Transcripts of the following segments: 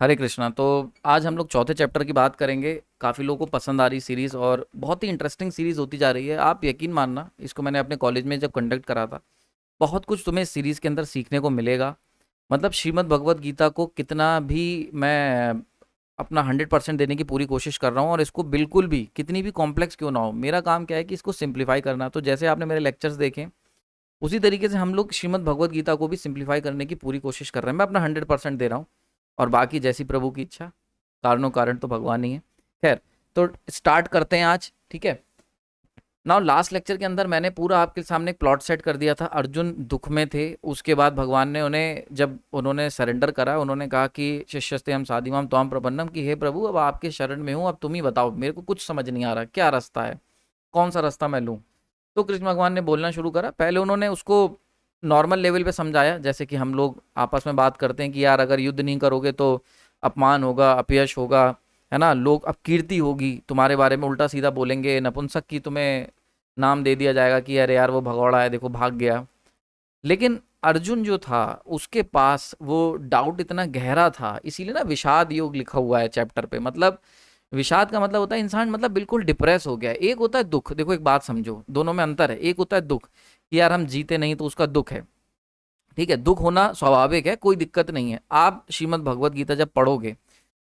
हरे कृष्णा। तो आज हम लोग चौथे चैप्टर की बात करेंगे। काफ़ी लोगों को पसंद आ रही सीरीज़ और बहुत ही इंटरेस्टिंग सीरीज़ होती जा रही है। आप यकीन मानना, इसको मैंने अपने कॉलेज में जब कंडक्ट करा था, बहुत कुछ तुम्हें इस सीरीज़ के अंदर सीखने को मिलेगा। मतलब श्रीमद् भगवत गीता को कितना भी मैं अपना 100% देने की पूरी कोशिश कर रहा हूँ, और इसको बिल्कुल भी कितनी भी कॉम्प्लेक्स क्यों ना हो, मेरा काम क्या है कि इसको सिंप्लीफाई करना। तो जैसे आपने मेरे लेक्चर्स देखे, उसी तरीके से हम लोग श्रीमद् भगवत गीता को भी सिंप्लीफाई करने की पूरी कोशिश कर रहे हैं। मैं अपना 100% दे रहा हूँ, और बाकी जैसी प्रभु की इच्छा। कारणों कारण तो भगवान ही है। खैर, तो स्टार्ट करते हैं आज, ठीक है। नाउ लास्ट लेक्चर के अंदर मैंने पूरा आपके सामने एक प्लॉट सेट कर दिया था। अर्जुन दुख में थे, उसके बाद भगवान ने उन्हें, जब उन्होंने सरेंडर करा, उन्होंने कहा कि शिष्यस्ते हम साधिमाम त्वाम प्रपन्नम, कि हे प्रभु अब आपके शरण में हूँ, अब तुम ही बताओ, मेरे को कुछ समझ नहीं आ रहा क्या रास्ता है, कौन सा रास्ता मैं लूँ। तो कृष्ण भगवान ने बोलना शुरू करा। पहले उन्होंने उसको नॉर्मल लेवल पे समझाया, जैसे कि हम लोग आपस में बात करते हैं कि यार अगर युद्ध नहीं करोगे तो अपमान होगा, अपयश होगा, है ना, लोग अपकीर्ति होगी, तुम्हारे बारे में उल्टा सीधा बोलेंगे, नपुंसक की तुम्हें नाम दे दिया जाएगा कि अरे यार वो भगौड़ा है, देखो भाग गया। लेकिन अर्जुन जो था, उसके पास वो डाउट इतना गहरा था, इसीलिए ना विषाद योग लिखा हुआ है चैप्टर पे। मतलब विषाद का मतलब होता है इंसान मतलब बिल्कुल डिप्रेस हो गया है। एक होता है दुख, देखो एक बात समझो, दोनों में अंतर है। एक होता है दुख कि यार हम जीते नहीं, तो उसका दुख है, ठीक है, दुख होना स्वाभाविक है, कोई दिक्कत नहीं है। आप श्रीमद् भगवत गीता जब पढ़ोगे,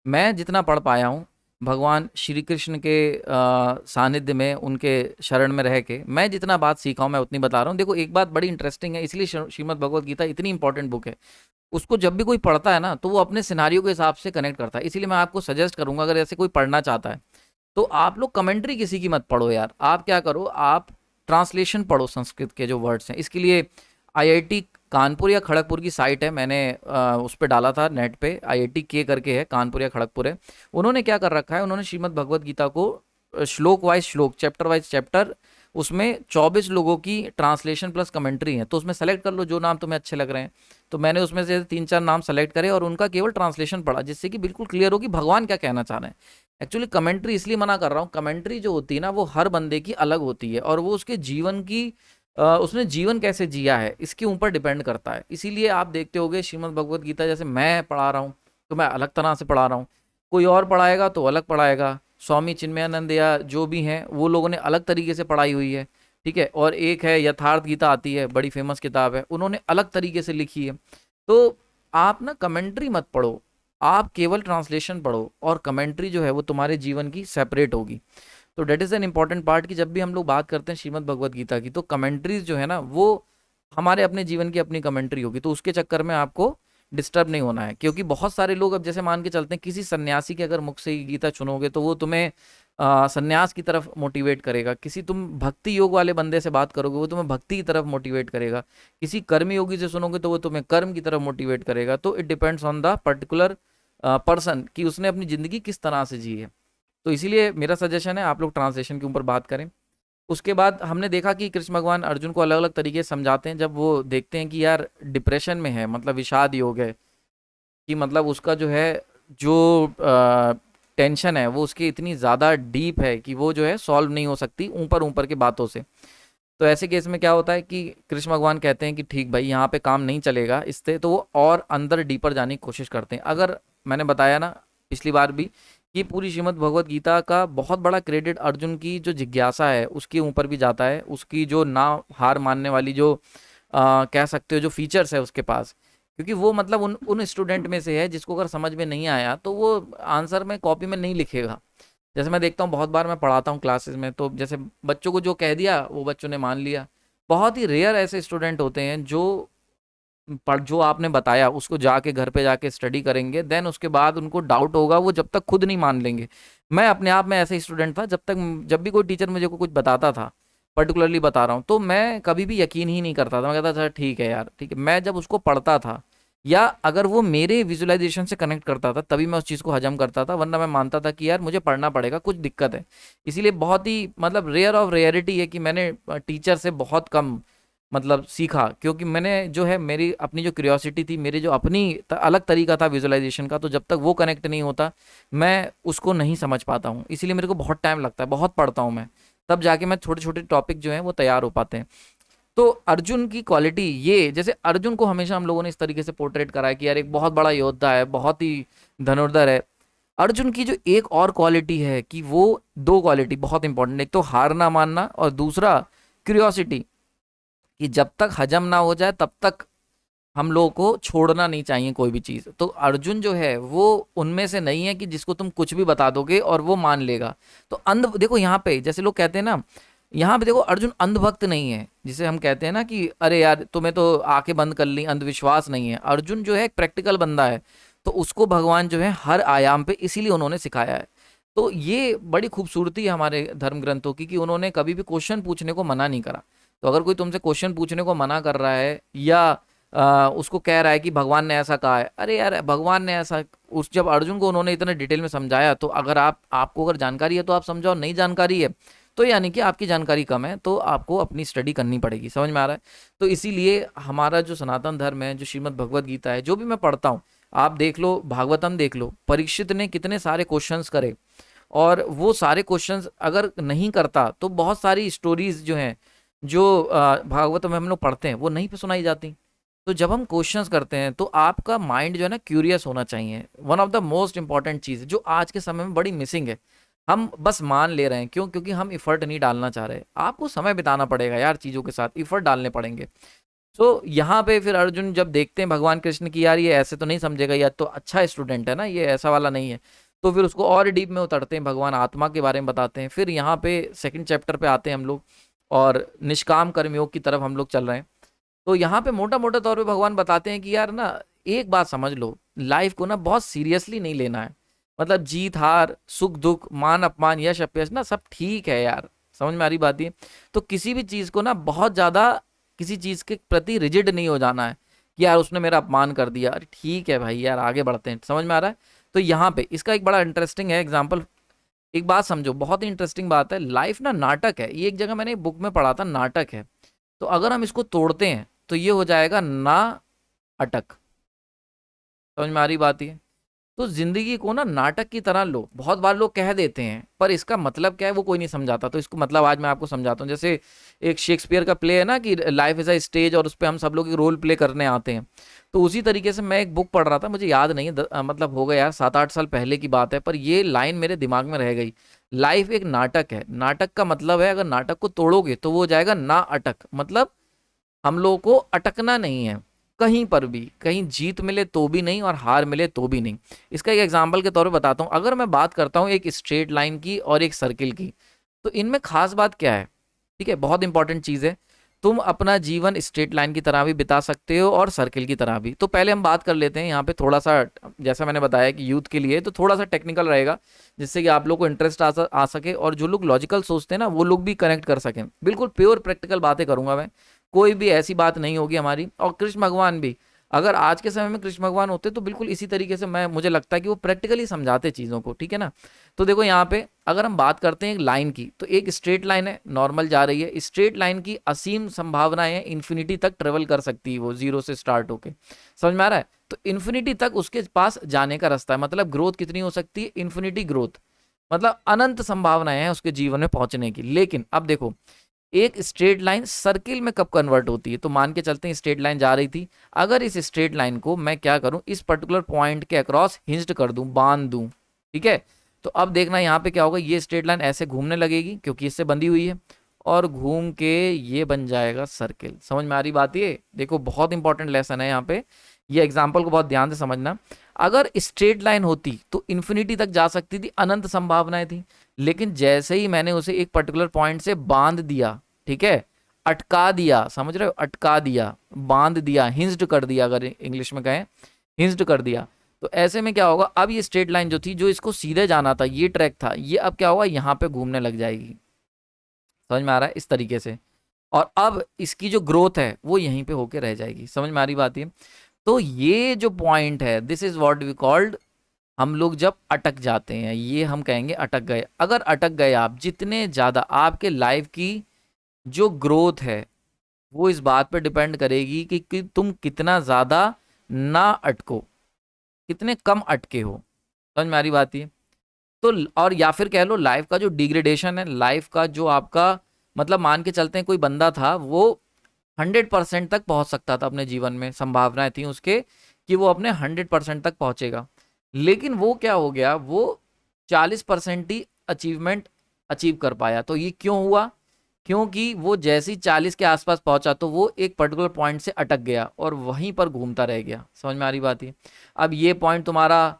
मैं जितना पढ़ पाया हूँ भगवान श्री कृष्ण के सानिध्य में, उनके शरण में रह के मैं जितना बात सीखा हूँ, मैं उतनी बता रहा हूँ। देखो एक बात बड़ी इंटरेस्टिंग है, इसलिए श्रीमद् भगवत गीता इतनी इंपॉर्टेंट बुक है। उसको जब भी कोई पढ़ता है ना, तो वो अपने सिनारियों के हिसाब से कनेक्ट करता है। इसीलिए मैं आपको सजेस्ट करूंगा, अगर ऐसे कोई पढ़ना चाहता है तो आप लोग कमेंट्री किसी की मत पढ़ो यार। आप क्या करो, आप ट्रांसलेशन पढ़ो संस्कृत के जो वर्ड्स हैं। इसके लिए आईआईटी कानपुर या खड़गपुर की साइट है, मैंने उस पर डाला था नेट पे, आईआईटी के करके है, कानपुर या खड़गपुर है। उन्होंने क्या कर रखा है, उन्होंने श्रीमद् भगवत गीता को श्लोक वाइज श्लोक, चैप्टर वाइज चैप्टर, उसमें 24 लोगों की ट्रांसलेशन प्लस कमेंट्री है। तो उसमें सेलेक्ट कर लो जो नाम तुम्हें अच्छे लग रहे हैं। तो मैंने उसमें से 3-4 नाम सेलेक्ट करे और उनका केवल ट्रांसलेशन पढ़ा, जिससे कि बिल्कुल क्लियर हो कि भगवान क्या कहना चाह रहे हैं। एक्चुअली कमेंट्री इसलिए मना कर रहा हूँ, कमेंट्री जो होती है ना, वो हर बंदे की अलग होती है, और वो उसके जीवन की उसने जीवन कैसे जिया है इसके ऊपर डिपेंड करता है। इसीलिए आप देखते होगे श्रीमद् भगवत गीता जैसे मैं पढ़ा रहा हूँ, तो मैं अलग तरह से पढ़ा रहा हूँ, कोई और पढ़ाएगा तो अलग पढ़ाएगा। स्वामी चिन्मयानंद या जो भी हैं, वो लोगों ने अलग तरीके से पढ़ाई हुई है, ठीक है। और एक है यथार्थ गीता आती है, बड़ी फेमस किताब है, उन्होंने अलग तरीके से लिखी है। तो आप ना कमेंट्री मत पढ़ो, आप केवल ट्रांसलेशन पढ़ो, और कमेंट्री जो है वो तुम्हारे जीवन की सेपरेट होगी। तो that is an important part कि जब भी हम लोग बात करते हैं श्रीमद् भगवत गीता की, तो कमेंट्रीज जो है ना, वो हमारे अपने जीवन की अपनी कमेंट्री होगी। तो उसके चक्कर में आपको डिस्टर्ब नहीं होना है, क्योंकि बहुत सारे लोग, अब जैसे मान के चलते हैं किसी सन्यासी के अगर मुख से ही गीता चुनोगे तो वो तुम्हें सन्यास की तरफ मोटिवेट करेगा। किसी तुम भक्ति योग वाले बंदे से बात करोगे, वो तुम्हें भक्ति की तरफ मोटिवेट करेगा। किसी कर्म योगी से सुनोगे तो वो तुम्हें कर्म की तरफ मोटिवेट करेगा। तो it depends on the particular person कि उसने अपनी ज़िंदगी किस तरह से जी है। तो इसीलिए मेरा सजेशन है आप लोग ट्रांसलेशन के ऊपर बात करें। उसके बाद हमने देखा कि कृष्ण भगवान अर्जुन को अलग अलग तरीके से समझाते हैं। जब वो देखते हैं कि यार डिप्रेशन में है, मतलब विषाद योग है, कि मतलब उसका जो है, जो टेंशन है वो उसकी इतनी ज़्यादा डीप है कि वो जो है सॉल्व नहीं हो सकती ऊपर ऊपर की बातों से। तो ऐसे केस में क्या होता है कि कृष्ण भगवान कहते हैं कि ठीक भाई, यहाँ पे काम नहीं चलेगा इससे, तो वो और अंदर डीपर जाने की कोशिश करते हैं। अगर मैंने बताया ना पिछली बार भी कि पूरी श्रीमद् भगवत गीता का बहुत बड़ा क्रेडिट अर्जुन की जो जिज्ञासा है उसके ऊपर भी जाता है, उसकी जो ना हार मानने वाली जो कह सकते हो जो फीचर्स है उसके पास। क्योंकि वो मतलब उन उन स्टूडेंट में से है जिसको अगर समझ में नहीं आया तो वो आंसर में कॉपी में नहीं लिखेगा। जैसे मैं देखता हूँ, बहुत बार मैं पढ़ाता हूँ क्लासेस में, तो जैसे बच्चों को जो कह दिया वो बच्चों ने मान लिया। बहुत ही रेयर ऐसे स्टूडेंट होते हैं जो पढ़ जो आपने बताया उसको जाके घर पे जाके स्टडी करेंगे, देन उसके बाद उनको डाउट होगा, वो जब तक खुद नहीं मान लेंगे। मैं अपने आप में ऐसे स्टूडेंट था, जब भी कोई टीचर मुझे को कुछ बताता था, पर्टिकुलरली बता रहा हूँ, तो मैं कभी भी यकीन ही नहीं करता था। मैं कहता था ठीक है यार, ठीक है। मैं जब उसको पढ़ता था, या अगर वो मेरे विजुअलाइजेशन से कनेक्ट करता था, तभी मैं उस चीज़ को हजम करता था, वरना मैं मानता था कि यार मुझे पढ़ना पड़ेगा, कुछ दिक्कत है। इसीलिए बहुत ही मतलब रेयर ऑफ रेयरिटी है कि मैंने टीचर से बहुत कम मतलब सीखा, क्योंकि मैंने जो है मेरी अपनी जो क्यूरियोसिटी थी, मेरी जो अपनी अलग तरीका था विजुअलाइजेशन का, तो जब तक वो कनेक्ट नहीं होता मैं उसको नहीं समझ पाता हूँ। इसीलिए मेरे को बहुत टाइम लगता है, बहुत पढ़ता हूँ मैं, तब जाके मैं छोटे छोटे टॉपिक जो हैं वो तैयार हो पाते हैं। तो अर्जुन की क्वालिटी ये, जैसे अर्जुन को हमेशा हम लोगों ने इस तरीके से पोर्ट्रेट करा है कि यार एक बहुत बड़ा योद्धा है, बहुत ही धनुर्धर है। अर्जुन की जो एक और क्वालिटी है कि वो, दो क्वालिटी बहुत इंपॉर्टेंट, एक तो हार ना मानना और दूसरा क्यूरियोसिटी, कि जब तक हजम ना हो जाए तब तक हम लोगों को छोड़ना नहीं चाहिए कोई भी चीज़। तो अर्जुन जो है वो उनमें से नहीं है कि जिसको तुम कुछ भी बता दोगे और वो मान लेगा। तो अंध, देखो यहाँ पे जैसे लोग कहते हैं ना, यहाँ पे देखो अर्जुन अंधभक्त नहीं है, जिसे हम कहते हैं ना कि अरे यार तुम्हें तो आंखें बंद कर ली, अंधविश्वास नहीं है। अर्जुन जो है एक प्रैक्टिकल बंदा है, तो उसको भगवान जो है हर आयाम पे इसीलिए उन्होंने सिखाया है। तो ये बड़ी खूबसूरती है हमारे धर्म ग्रंथों की कि उन्होंने कभी भी क्वेश्चन पूछने को मना नहीं करा। तो अगर कोई तुमसे क्वेश्चन पूछने को मना कर रहा है या उसको कह रहा है कि भगवान ने ऐसा कहा है, अरे यार भगवान ने ऐसा, उस जब अर्जुन को उन्होंने इतने डिटेल में समझाया, तो अगर आपको अगर जानकारी है तो आप समझाओ, नहीं जानकारी है तो यानी कि आपकी जानकारी कम है, तो आपको अपनी स्टडी करनी पड़ेगी। समझ में आ रहा है? तो इसीलिए हमारा जो सनातन धर्म है, जो श्रीमद् भगवत गीता है, जो भी मैं पढ़ता हूँ, आप देख लो, भागवतम देख लो, परीक्षित ने कितने सारे क्वेश्चंस करे, और वो सारे क्वेश्चंस अगर नहीं करता तो बहुत सारी स्टोरीज जो हैं, जो भागवत में हम लोग पढ़ते हैं, वो नहीं पे सुनाई जाती। तो जब हम क्वेश्चंस करते हैं तो आपका माइंड जो है ना क्यूरियस होना चाहिए। One of the most important चीज़ जो आज के समय में बड़ी मिसिंग है, हम बस मान ले रहे हैं। क्यों? क्योंकि हम इफर्ट नहीं डालना चाह रहे। आपको समय बिताना पड़ेगा यार, चीज़ों के साथ इफर्ट डालने पड़ेंगे। तो यहाँ पे फिर अर्जुन जब देखते हैं भगवान कृष्ण की, यार ये ऐसे तो नहीं समझेगा, या तो अच्छा स्टूडेंट है ना, ये ऐसा वाला नहीं है, तो फिर उसको और डीप में उतरते हैं, भगवान आत्मा के बारे में बताते हैं। फिर यहाँ पे सेकंड चैप्टर पे आते हैं हम लोग, और निष्काम कर्मयोग की तरफ हम लोग चल रहे हैं। तो यहाँ पे मोटा मोटा तौर पे भगवान बताते हैं कि यार ना, एक बात समझ लो, लाइफ को ना बहुत सीरियसली नहीं लेना है। मतलब जीत हार, सुख दुख, मान अपमान, यश अपयश ना सब ठीक है यार। समझ में आ रही बात ये? तो किसी भी चीज़ को ना बहुत ज़्यादा, किसी चीज़ के प्रति रिजिड नहीं हो जाना है कि यार उसने मेरा अपमान कर दिया, अरे ठीक है भाई यार आगे बढ़ते हैं। समझ में आ रहा है? तो यहाँ पे इसका एक बड़ा इंटरेस्टिंग है एग्जाम्पल। एक बात समझो, बहुत ही इंटरेस्टिंग बात है, लाइफ ना नाटक है। ये एक जगह मैंने बुक में पढ़ा था, नाटक है। तो अगर हम इसको तोड़ते हैं तो ये हो जाएगा ना अटक। समझ में आ रही बात ये? तो जिंदगी को ना नाटक की तरह लो। बहुत बार लोग कह देते हैं, पर इसका मतलब क्या है वो कोई नहीं समझाता। तो इसको मतलब आज मैं आपको समझाता हूँ। जैसे एक शेक्सपियर का प्ले है ना कि लाइफ इज अ स्टेज, और उस पर हम सब लोग एक रोल प्ले करने आते हैं। तो उसी तरीके से मैं एक बुक पढ़ रहा था, मुझे याद नहीं है, मतलब हो गया यार 7-8 साल पहले की बात है, पर ये लाइन मेरे दिमाग में रह गई। लाइफ एक नाटक है। नाटक का मतलब है, अगर नाटक को तोड़ोगे तो वो हो जाएगा ना अटक। मतलब हम लोगों को अटकना नहीं है कहीं पर भी, कहीं जीत मिले तो भी नहीं और हार मिले तो भी नहीं। इसका एक एग्जांपल के तौर पे बताता हूँ। अगर मैं बात करता हूँ एक स्ट्रेट लाइन की और एक सर्किल की, तो इनमें खास बात क्या है? ठीक है, बहुत इंपॉर्टेंट चीज़ है। तुम अपना जीवन स्ट्रेट लाइन की तरह भी बिता सकते हो और सर्किल की तरह भी। तो पहले हम बात कर लेते हैं यहाँ पे थोड़ा सा, जैसा मैंने बताया कि यूथ के लिए तो थोड़ा सा टेक्निकल रहेगा, जिससे कि आप लोग को इंटरेस्ट आ सके, और जो लोग लॉजिकल सोचते हैं ना वो लोग भी कनेक्ट कर सकें। बिल्कुल प्योर प्रैक्टिकल बातें करूंगा मैं, कोई भी ऐसी बात नहीं होगी हमारी। और कृष्ण भगवान भी, अगर आज के समय में कृष्ण भगवान होते तो बिल्कुल इसी तरीके से, मैं मुझे लगता है कि वो प्रैक्टिकली समझाते चीज़ों को। ठीक है ना? तो देखो यहाँ पे अगर हम बात करते हैं एक लाइन की, तो एक स्ट्रेट लाइन है, नॉर्मल जा रही है। स्ट्रेट लाइन की असीम संभावनाएं हैं, इन्फिनिटी तक ट्रेवल कर सकती है वो, जीरो से स्टार्ट होके। समझ में आ रहा है? तो इन्फिनिटी तक उसके पास जाने का रास्ता है। मतलब ग्रोथ कितनी हो सकती है? Infinity growth. मतलब अनंत संभावनाएं हैं उसके जीवन में पहुंचने की। लेकिन अब देखो, एक स्ट्रेट लाइन सर्किल में कब कन्वर्ट होती है? तो मान के चलते हैं स्ट्रेट लाइन जा रही थी, अगर इस स्ट्रेट लाइन को मैं क्या करूं, इस पर्टिकुलर पॉइंट के अक्रॉस हिंज्ड कर दूं, बांध दूं। ठीक है? तो अब देखना यहाँ पे क्या होगा, ये स्ट्रेट लाइन ऐसे घूमने लगेगी क्योंकि इससे बंधी हुई है, और घूम के ये बन जाएगा सर्किल। समझ में आ रही बात ये? देखो बहुत इंपॉर्टेंट लेसन है यहाँ पे, ये एग्जाम्पल को बहुत ध्यान से समझना। अगर स्ट्रेट लाइन होती तो इन्फिनिटी तक जा सकती थी, अनंत संभावनाएं थी। लेकिन जैसे ही मैंने उसे एक पर्टिकुलर पॉइंट से बांध दिया, ठीक है, अटका दिया, समझ रहे हो, अटका दिया, बांध दिया, हिंज्ड कर दिया, अगर इंग्लिश में कहें हिंज्ड कर दिया, तो ऐसे में क्या होगा, अब ये स्ट्रेट लाइन जो थी, जो इसको सीधे जाना था, ये ट्रैक था, ये अब क्या होगा, यहाँ पे घूमने लग जाएगी। समझ में आ रहा है? इस तरीके से। और अब इसकी जो ग्रोथ है वो यहीं पे होके रह जाएगी। समझ में आ रही बात ये? तो ये जो पॉइंट है, this is what we called, हम लोग जब अटक जाते हैं, ये हम कहेंगे अटक गए। अगर अटक गए आप, जितने ज़्यादा आपके लाइफ की जो ग्रोथ है वो इस बात पे डिपेंड करेगी कि तुम कितना ज़्यादा ना अटको, कितने कम अटके हो। समझ में आ रही बात ये? तो और या फिर कह लो लाइफ का जो डिग्रेडेशन है, लाइफ का जो आपका, मतलब मान के चलते हैं कोई बंदा था, वो 100% तक पहुंच सकता था अपने जीवन में, संभावनाएं थी उसके कि वो अपने 100% तक पहुंचेगा। लेकिन वो क्या हो गया, वो 40% ही अचीवमेंट अचीव कर पाया। तो ये क्यों हुआ? क्योंकि वो जैसे ही 40 के आसपास पहुंचा तो वो एक पर्टिकुलर पॉइंट से अटक गया और वहीं पर घूमता रह गया। समझ में आ रही बात? ये अब ये पॉइंट तुम्हारा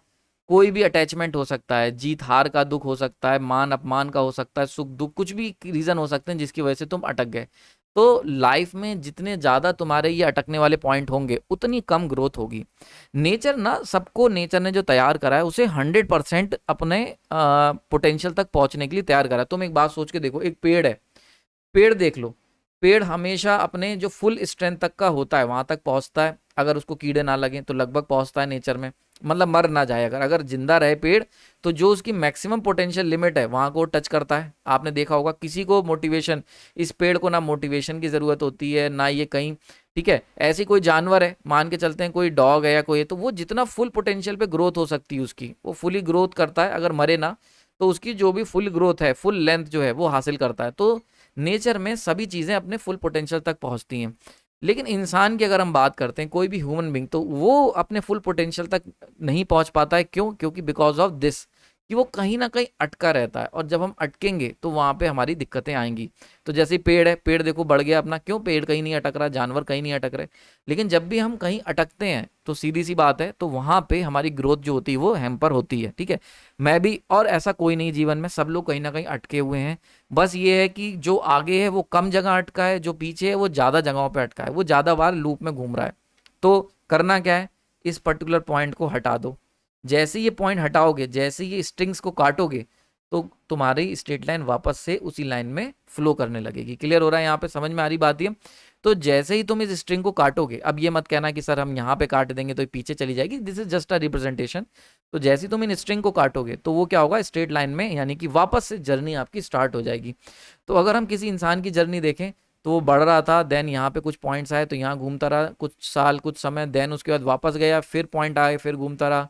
कोई भी अटैचमेंट हो सकता है, जीत हार का दुख हो सकता है, मान अपमान का हो सकता है, सुख दुख, कुछ भी रीजन हो सकते हैं जिसकी वजह से तुम अटक गए। तो लाइफ में जितने ज्यादा तुम्हारे ये अटकने वाले पॉइंट होंगे उतनी कम ग्रोथ होगी। नेचर ना, सबको नेचर ने जो तैयार करा है उसे 100% अपने पोटेंशियल तक पहुंचने के लिए तैयार करा है। तुम एक बात सोच के देखो, एक पेड़ है, पेड़ देख लो, पेड़ हमेशा अपने जो फुल स्ट्रेंथ तक का होता है वहां तक पहुंचता है, अगर उसको कीड़े ना लगे तो लगभग पहुंचता है नेचर में, मतलब मर ना जाए, अगर अगर जिंदा रहे पेड़ तो जो उसकी मैक्सिमम पोटेंशियल लिमिट है वहां को टच करता है। आपने देखा होगा किसी को मोटिवेशन, इस पेड़ को ना मोटिवेशन की जरूरत होती है ना ये कहीं, ठीक है, ऐसी कोई जानवर है, मान के चलते हैं कोई डॉग है या कोई है, तो वो जितना फुल पोटेंशियल पे ग्रोथ हो सकती है उसकी, वो फुली ग्रोथ करता है, अगर मरे ना तो उसकी जो भी फुल ग्रोथ है, फुल लेंथ जो है वो हासिल करता है। तो नेचर में सभी चीजें अपने फुल पोटेंशियल तक पहुंचती हैं। लेकिन इंसान की अगर हम बात करते हैं, कोई भी ह्यूमन बींग, तो वो अपने फुल पोटेंशियल तक नहीं पहुंच पाता है। क्यों? क्योंकि बिकॉज ऑफ दिस, कि वो कहीं ना कहीं अटका रहता है, और जब हम अटकेंगे तो वहां पे हमारी दिक्कतें आएंगी। तो जैसे पेड़ है, पेड़ देखो बढ़ गया अपना, क्यों? पेड़ कहीं नहीं अटक रहा, जानवर कहीं नहीं अटक रहे। लेकिन जब भी हम कहीं अटकते हैं तो सीधी सी बात है, तो वहां पे हमारी ग्रोथ जो होती है वो हैम्पर होती है। ठीक है, मैं भी, और ऐसा कोई नहीं जीवन में, सब लोग कहीं ना कहीं अटके हुए हैं। बस ये है कि जो आगे है वो कम जगह अटका है, जो पीछे है वो ज्यादा जगहों पे अटका है, वो ज्यादा बार लूप में घूम रहा है। तो करना क्या है, इस पर्टिकुलर पॉइंट को हटा दो। जैसे ये पॉइंट हटाओगे, जैसे ये स्ट्रिंग्स को काटोगे, तो तुम्हारी स्ट्रेट लाइन वापस से उसी लाइन में फ्लो करने लगेगी। क्लियर हो रहा है यहाँ पे? समझ में आ रही बात ये? तो जैसे ही तुम इस स्ट्रिंग को काटोगे, अब ये मत कहना कि सर हम यहाँ पे काट देंगे तो ये पीछे चली जाएगी, this is just a representation. तो जैसे ही तुम इन स्ट्रिंग को काटोगे तो वो क्या होगा, स्ट्रेट लाइन में, यानी कि वापस से जर्नी आपकी स्टार्ट हो जाएगी। तो अगर हम किसी इंसान की जर्नी देखें, तो वो बढ़ रहा था, देन यहाँ पे कुछ पॉइंट्स आए तो यहाँ घूमता रहा कुछ साल कुछ समय, देन उसके बाद वापस गया, फिर पॉइंट आए, फिर घूमता रहा,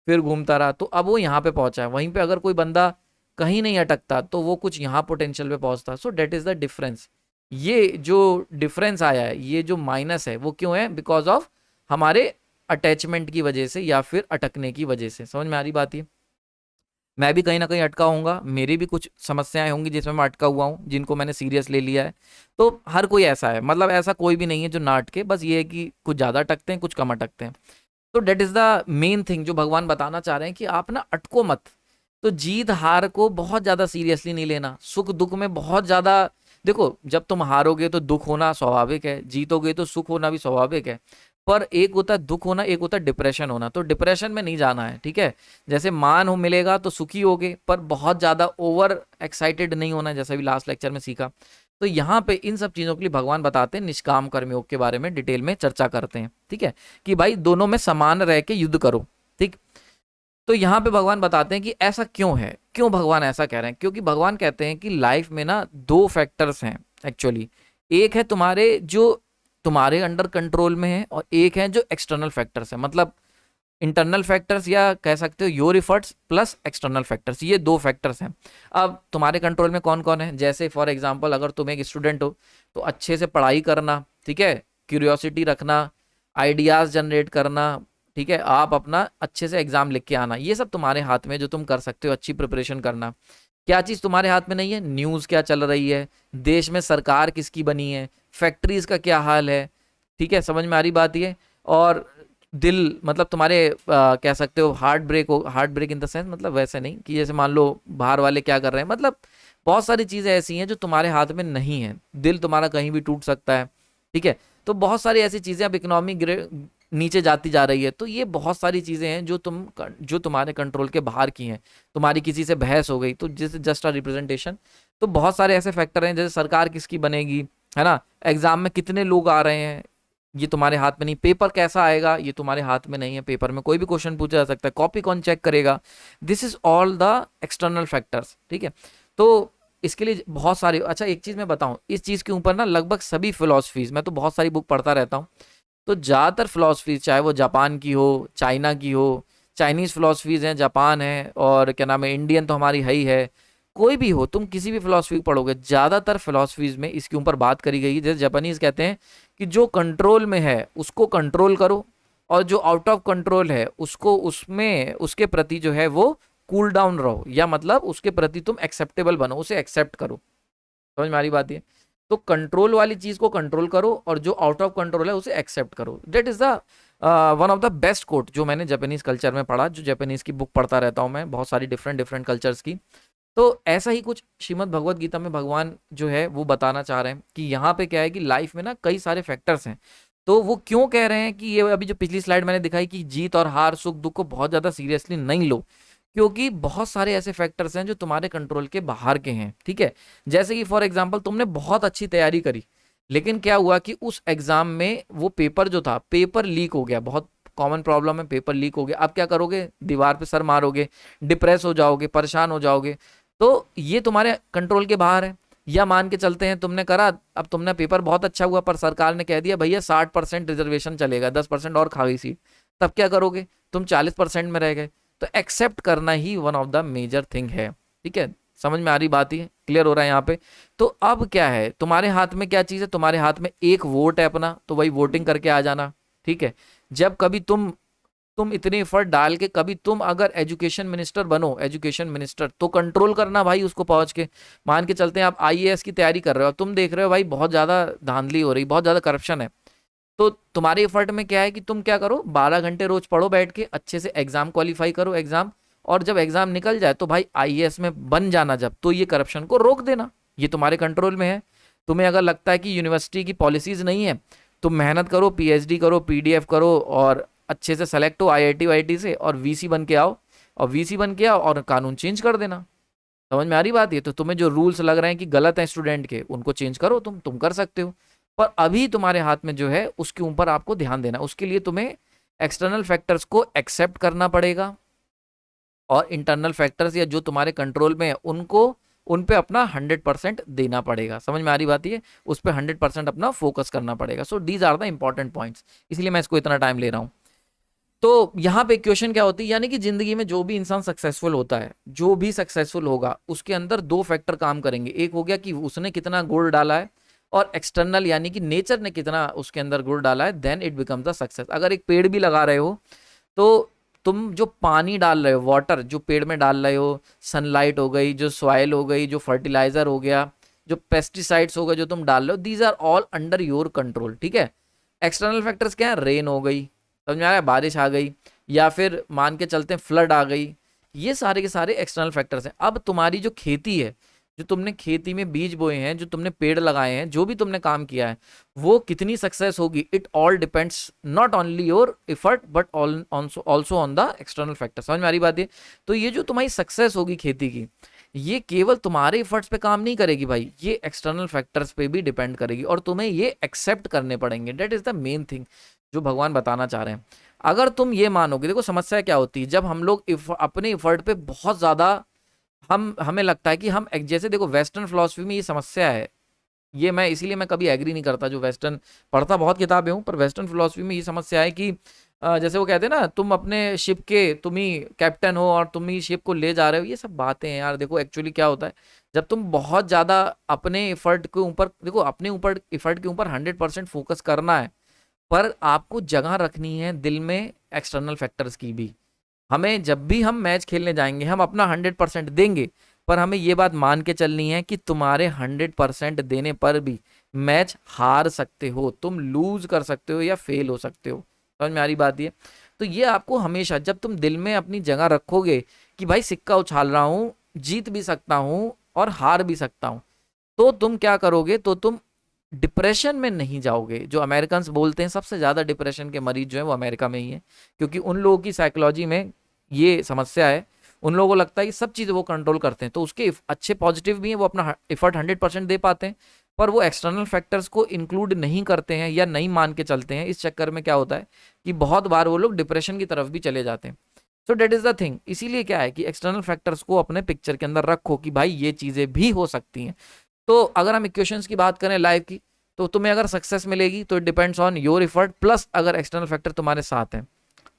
फिर घूमता रहा, तो अब वो यहाँ पे पहुंचा है। वहीं पे अगर कोई बंदा कहीं नहीं अटकता तो वो कुछ यहाँ पोटेंशियल पे पहुंचता। सो डेट इज द डिफरेंस। ये जो डिफरेंस आया है, ये जो माइनस है, वो क्यों है? बिकॉज ऑफ हमारे अटैचमेंट की वजह से या फिर अटकने की वजह से। समझ में आ रही बात? ये मैं भी कहीं ना कहीं अटका होऊंगा, मेरी भी कुछ समस्याएं होंगी जिसमें मैं अटका हुआ हूँ, जिनको मैंने सीरियस ले लिया है। तो हर कोई ऐसा है, मतलब ऐसा कोई भी नहीं है जो ना अटके, बस ये है कि कुछ ज़्यादा अटकते हैं, कुछ कम अटकते हैं। तो that is the main thing जो भगवान बताना चाह रहे हैं, कि आप ना अटको मत। तो जीत हार को बहुत ज्यादा सीरियसली नहीं लेना, सुख दुख में बहुत ज्यादा, देखो जब तुम हारोगे तो दुख होना स्वाभाविक है, जीतोगे तो सुख होना भी स्वाभाविक है। पर एक होता है दुख होना, एक होता है डिप्रेशन होना। तो डिप्रेशन में नहीं जाना है, ठीक है? जैसे मान हो मिलेगा तो सुखी होगे, पर बहुत ज्यादा ओवर एक्साइटेड नहीं होना है, जैसा भी लास्ट लेक्चर में सीखा। तो यहाँ पे इन सब चीजों के लिए भगवान बताते हैं, निष्काम कर्मयोग के बारे में डिटेल में चर्चा करते हैं। ठीक है, कि भाई दोनों में समान रह के युद्ध करो। ठीक, तो यहाँ पे भगवान बताते हैं कि ऐसा क्यों है, क्यों भगवान ऐसा कह रहे हैं। क्योंकि भगवान कहते हैं कि लाइफ में ना दो फैक्टर्स हैं एक्चुअली। एक है तुम्हारे जो तुम्हारे अंडर कंट्रोल में है, और एक है जो एक्सटर्नल फैक्टर्स है, मतलब इंटरनल फैक्टर्स, या कह सकते हो your efforts plus external factors, ये दो फैक्टर्स हैं। अब तुम्हारे कंट्रोल में कौन कौन है? जैसे फॉर एग्जांपल अगर तुम एक स्टूडेंट हो तो अच्छे से पढ़ाई करना, ठीक है, क्यूरियोसिटी रखना, आइडियाज जनरेट करना, ठीक है, आप अपना अच्छे से एग्जाम लिख के आना, ये सब तुम्हारे हाथ में, जो तुम कर सकते हो, अच्छी प्रिपरेशन करना। क्या चीज़ तुम्हारे हाथ में नहीं है? न्यूज़ क्या चल रही है, देश में सरकार किसकी बनी है, फैक्ट्रीज का क्या हाल है, ठीक है, समझ में आ रही बात ये। और दिल, मतलब तुम्हारे कह सकते हो हार्ट ब्रेक हो, heart break in the sense, मतलब वैसे नहीं कि जैसे मान लो बाहर वाले क्या कर रहे हैं, मतलब बहुत सारी चीज़ें ऐसी हैं जो तुम्हारे हाथ में नहीं है, दिल तुम्हारा कहीं भी टूट सकता है। ठीक है, तो बहुत सारी ऐसी चीज़ें, अब इकोनॉमी नीचे जाती जा रही है, तो ये बहुत सारी चीज़ें हैं जो तुम्हारे कंट्रोल के बाहर की हैं। तुम्हारी किसी से बहस हो गई तो जैसे जस्ट अ रिप्रेजेंटेशन। तो बहुत सारे ऐसे फैक्टर हैं, जैसे सरकार किसकी बनेगी, है ना, एग्जाम में कितने लोग आ रहे हैं, ये तुम्हारे हाथ में नहीं, पेपर कैसा आएगा ये तुम्हारे हाथ में नहीं है, पेपर में कोई भी क्वेश्चन पूछा जा सकता है, कॉपी कौन चेक करेगा, this is all the external factors. ठीक है, तो इसके लिए बहुत सारी, अच्छा एक चीज मैं बताऊं, इस चीज के ऊपर ना लगभग सभी फिलोसफीज, मैं तो बहुत सारी बुक पढ़ता रहता हूँ, तो ज़्यादातर फिलोसफीज, चाहे वो जापान की हो, चाइना की हो, चाइनीज़ फिलोसफीज हैं, जापान है, और क्या नाम है, इंडियन तो हमारी है ही है, कोई भी हो, तुम किसी भी फिलॉसफी पढ़ोगे, ज्यादातर फिलॉसफीज में इसके ऊपर बात करी गई है। जैसे जापानीज कहते हैं कि जो कंट्रोल में है उसको कंट्रोल करो, और जो आउट ऑफ कंट्रोल है उसको उसमें उसके प्रति जो है वो कूल डाउन रहो, या मतलब उसके प्रति तुम एक्सेप्टेबल बनो, उसे एक्सेप्ट करो। समझ में आ रही बात ये? तो कंट्रोल वाली चीज को कंट्रोल करो और जो आउट ऑफ कंट्रोल है उसे एक्सेप्ट करो। That is the one of the best quote जो मैंने जापानीज कल्चर में पढ़ा, जो जापानीज की बुक पढ़ता रहता हूँ मैं, बहुत सारी डिफरेंट डिफरेंट कल्चर्स की। तो ऐसा ही कुछ श्रीमद् भगवत गीता में भगवान जो है वो बताना चाह रहे हैं कि यहाँ पे क्या है कि लाइफ में ना कई सारे फैक्टर्स हैं। तो वो क्यों कह रहे हैं कि ये अभी जो पिछली स्लाइड मैंने दिखाई कि जीत और हार, सुख दुख को बहुत ज्यादा सीरियसली नहीं लो, क्योंकि बहुत सारे ऐसे फैक्टर्स हैं जो तुम्हारे कंट्रोल के बाहर के हैं। ठीक है, जैसे कि फॉर एग्जाम्पल तुमने बहुत अच्छी तैयारी करी, लेकिन क्या हुआ कि उस एग्जाम में वो पेपर जो था, पेपर लीक हो गया। बहुत कॉमन प्रॉब्लम है, पेपर लीक हो गया। अब क्या करोगे? दीवार पे सर मारोगे, डिप्रेस हो जाओगे, परेशान हो जाओगे। तो ये तुम्हारे कंट्रोल के बाहर है। या मान के चलते हैं तुमने करा, अब तुमने पेपर बहुत अच्छा हुआ पर सरकार ने कह दिया भैया 60% रिजर्वेशन चलेगा, 10% और खा गई सीट, तब क्या करोगे? तुम 40% में रह गए। तो एक्सेप्ट करना ही one of the major thing है। ठीक है, समझ में आ रही बात? ही क्लियर हो रहा है यहाँ पे? तो अब क्या है, तुम्हारे हाथ में क्या चीज है? तुम्हारे हाथ में एक वोट है अपना, तो वही वोटिंग करके आ जाना। ठीक है, जब कभी तुम इतने एफर्ट डाल के कभी तुम अगर एजुकेशन मिनिस्टर बनो, एजुकेशन मिनिस्टर, तो कंट्रोल करना भाई उसको पहुंच के। मान के चलते हैं आप आईएएस की तैयारी कर रहे हो, तुम देख रहे हो भाई बहुत ज्यादा धांधली हो रही, बहुत ज्यादा करप्शन है। तो तुम्हारे एफर्ट में क्या है कि तुम क्या करो, 12 घंटे रोज पढ़ो बैठ के, अच्छे से एग्जाम क्वालिफाई करो एग्जाम, और जब एग्जाम निकल जाए तो भाई आईएएस में बन जाना, जब तो ये करप्शन को रोक देना। ये तुम्हारे कंट्रोल में है। तुम्हें अगर लगता है कि यूनिवर्सिटी की पॉलिसीज नहीं है, तुम मेहनत करो, पीएचडी करो, पीडीएफ करो, और अच्छे से सेलेक्ट हो आईआईटी वाईटी से, और वीसी बन के आओ, और वीसी बन के आओ और कानून चेंज कर देना। समझ में आ रही बात? ये तो तुम्हें जो रूल्स लग रहे हैं कि गलत हैं स्टूडेंट के, उनको चेंज करो, तुम कर सकते हो। पर अभी तुम्हारे हाथ में जो है उसके ऊपर आपको ध्यान देना। उसके लिए तुम्हें एक्सटर्नल फैक्टर्स को एक्सेप्ट करना पड़ेगा, और इंटरनल फैक्टर्स या जो तुम्हारे कंट्रोल में है उनको, उन पे अपना 100% देना पड़ेगा। समझ में आ रही बात? ये उस पर 100% अपना फोकस करना पड़ेगा। So these are the important points, इसलिए मैं इसको इतना टाइम ले रहा हूँ। तो यहाँ पे क्वेश्चन क्या होती है, यानी कि जिंदगी में जो भी इंसान सक्सेसफुल होता है, जो भी सक्सेसफुल होगा, उसके अंदर दो फैक्टर काम करेंगे। एक हो गया कि उसने कितना गुड़ डाला है, और एक्सटर्नल यानी कि नेचर ने कितना उसके अंदर गुड़ डाला है, then it becomes the success. अगर एक पेड़ भी लगा रहे हो, तो तुम जो पानी डाल रहे हो, वाटर जो पेड़ में डाल रहे हो, सनलाइट हो गई, जो सॉइल हो गई, जो फर्टिलाइजर हो गया, जो पेस्टिसाइड्स हो गए जो तुम डाल रहे हो, these are all under your control. ठीक है, एक्सटर्नल फैक्टर्स क्या है? रेन हो गई, समझ में आ रहा है, बारिश आ गई, या फिर मान के चलते हैं फ्लड आ गई, ये सारे के सारे एक्सटर्नल फैक्टर्स हैं। अब तुम्हारी जो खेती है, जो तुमने खेती में बीज बोए हैं, जो तुमने पेड़ लगाए हैं, जो भी तुमने काम किया है, वो कितनी सक्सेस होगी, it all depends not only your effort but also on the external factor. समझ में आ रही बात है? तो ये जो तुम्हारी सक्सेस होगी खेती की, ये केवल तुम्हारे एफर्ट्स पे काम नहीं करेगी भाई, ये एक्सटर्नल फैक्टर्स पे भी डिपेंड करेगी, और तुम्हें ये एक्सेप्ट करने पड़ेंगे। That is the main thing जो भगवान बताना चाह रहे हैं। अगर तुम ये मानोगे, देखो समस्या क्या होती है, जब हम लोग अपने एफर्ट पे बहुत ज्यादा, हमें लगता है कि हम जैसे देखो वेस्टर्न फिलोसफी में ये समस्या है, ये मैं इसीलिए मैं कभी एग्री नहीं करता, जो वेस्टर्न पढ़ता बहुत किताबें हूँ, पर वेस्टर्न फिलोसफी में ये समस्या है कि जैसे वो कहते हैं ना, तुम अपने शिप के तुम ही कैप्टन हो और तुम ही शिप को ले जा रहे हो, ये सब बातें हैं यार। देखो एक्चुअली क्या होता है, जब तुम बहुत ज़्यादा अपने एफर्ट के ऊपर, देखो अपने ऊपर एफर्ट के ऊपर 100% फोकस करना है, पर आपको जगह रखनी है दिल में एक्सटर्नल फैक्टर्स की भी। हमें जब भी हम मैच खेलने जाएंगे हम अपना 100% देंगे, पर हमें ये बात मान के चलनी है कि तुम्हारे 100% देने पर भी मैच हार सकते हो, तुम लूज कर सकते हो या फेल हो सकते हो। समझ में आ रही बात? ये तो ये आपको हमेशा, जब तुम दिल में अपनी जगह रखोगे कि भाई सिक्का उछाल रहा हूं, जीत भी सकता हूं और हार भी सकता हूं, तो तुम क्या करोगे, तो तुम डिप्रेशन में नहीं जाओगे। जो अमेरिकन्स बोलते हैं सबसे ज्यादा डिप्रेशन के मरीज जो है वो अमेरिका में ही है, क्योंकि उन लोगों की साइकोलॉजी में ये समस्या है। उन लोगों को लगता है कि सब चीज़ें वो कंट्रोल करते हैं, तो उसके अच्छे पॉजिटिव भी हैं, वो अपना एफर्ट 100% दे पाते हैं, पर वो एक्सटर्नल फैक्टर्स को इंक्लूड नहीं करते हैं या नहीं मान के चलते हैं। इस चक्कर में क्या होता है कि बहुत बार वो लोग डिप्रेशन की तरफ भी चले जाते हैं। सो डेट इज द थिंग। इसीलिए क्या है कि एक्सटर्नल फैक्टर्स को अपने पिक्चर के अंदर रखो कि भाई ये चीज़ें भी हो सकती हैं। तो अगर हम इक्वेशंस की बात करें लाइफ की, तो तुम्हें अगर सक्सेस मिलेगी तो it depends on your effort, plus अगर एक्सटर्नल फैक्टर तुम्हारे साथ हैं।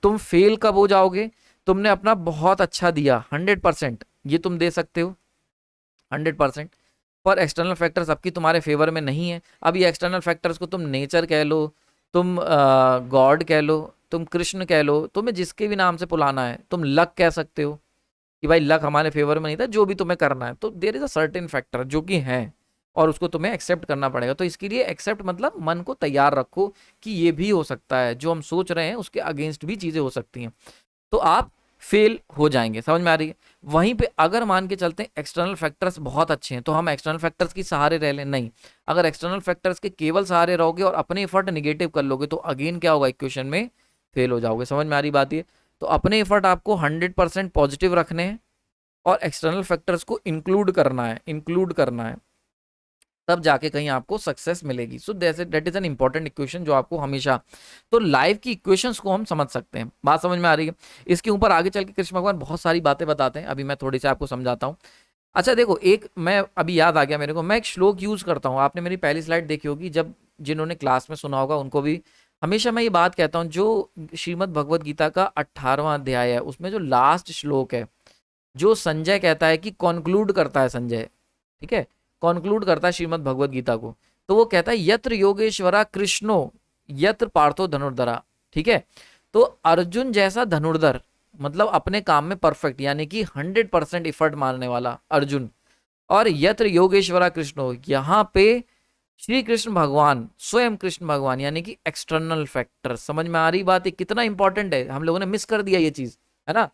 तुम फेल कब हो जाओगे, तुमने अपना बहुत अच्छा दिया 100%, ये तुम दे सकते हो, 100%। पर एक्सटर्नल फैक्टर्स आपकी तुम्हारे फेवर में नहीं है। अब ये एक्सटर्नल फैक्टर्स को तुम नेचर कह लो, तुम गॉड कह लो, तुम कृष्ण कह लो, तुम्हें जिसके भी नाम से बुलाना है, तुम लक कह सकते हो कि भाई लक हमारे फेवर में नहीं था, जो भी तुम्हें करना है, तो there is a certain factor जो कि है और उसको तुम्हें एक्सेप्ट करना पड़ेगा। तो इसके लिए एक्सेप्ट मतलब मन को तैयार रखो कि ये भी हो सकता है, जो हम सोच रहे हैं उसके अगेंस्ट भी चीजें हो सकती हैं, तो आप फेल हो जाएंगे। समझ में आ रही है? वहीं पे अगर मान के चलते हैं एक्सटर्नल फैक्टर्स बहुत अच्छे हैं, तो हम एक्सटर्नल फैक्टर्स की सहारे रह लें, नहीं। अगर एक्सटर्नल फैक्टर्स के केवल सहारे रहोगे और अपने एफर्ट निगेटिव कर लोगे, तो अगेन क्या होगा, इक्वेशन में फेल हो जाओगे। समझ में आ रही बात ये? तो अपने एफर्ट आपको 100% पॉजिटिव रखने हैं और एक्सटर्नल फैक्टर्स को इंक्लूड करना है, तब जाके कहीं आपको सक्सेस मिलेगी। So that is an important equation जो आपको हमेशा, तो लाइफ की इक्वेशंस को हम समझ सकते हैं। बात समझ में आ रही है? इसके ऊपर आगे चल के कृष्ण भगवान बहुत सारी बातें बताते हैं, अभी मैं थोड़ी सी आपको समझाता हूँ। अच्छा देखो, एक मैं अभी याद आ गया मेरे को, मैं एक श्लोक यूज करता हूँ, आपने मेरी पहली स्लाइड देखी होगी, जब जिन्होंने क्लास में सुना होगा उनको भी हमेशा मैं ये बात कहता हूँ, जो श्रीमद् भगवत गीता का 18वां अध्याय है, उसमें जो लास्ट श्लोक है, जो संजय कहता है कि कॉन्क्लूड करता है संजय, ठीक है, कॉन्क्लूड करता है श्रीमद् भगवत गीता को, तो वो कहता है यत्र योगेश्वरा कृष्णो यत्र पार्थो धनुर्धरा। ठीक है, तो अर्जुन जैसा धनुर्धर, मतलब अपने काम में परफेक्ट, यानी कि 100% इफर्ट मारने वाला अर्जुन, और यत्र योगेश्वरा कृष्णो, यहाँ पे श्री कृष्ण भगवान, स्वयं कृष्ण भगवान, यानी कि एक्सटर्नल फैक्टर। समझ में आ रही बात है कितना इंपॉर्टेंट है? हम लोगों ने मिस कर दिया ये चीज, है ना।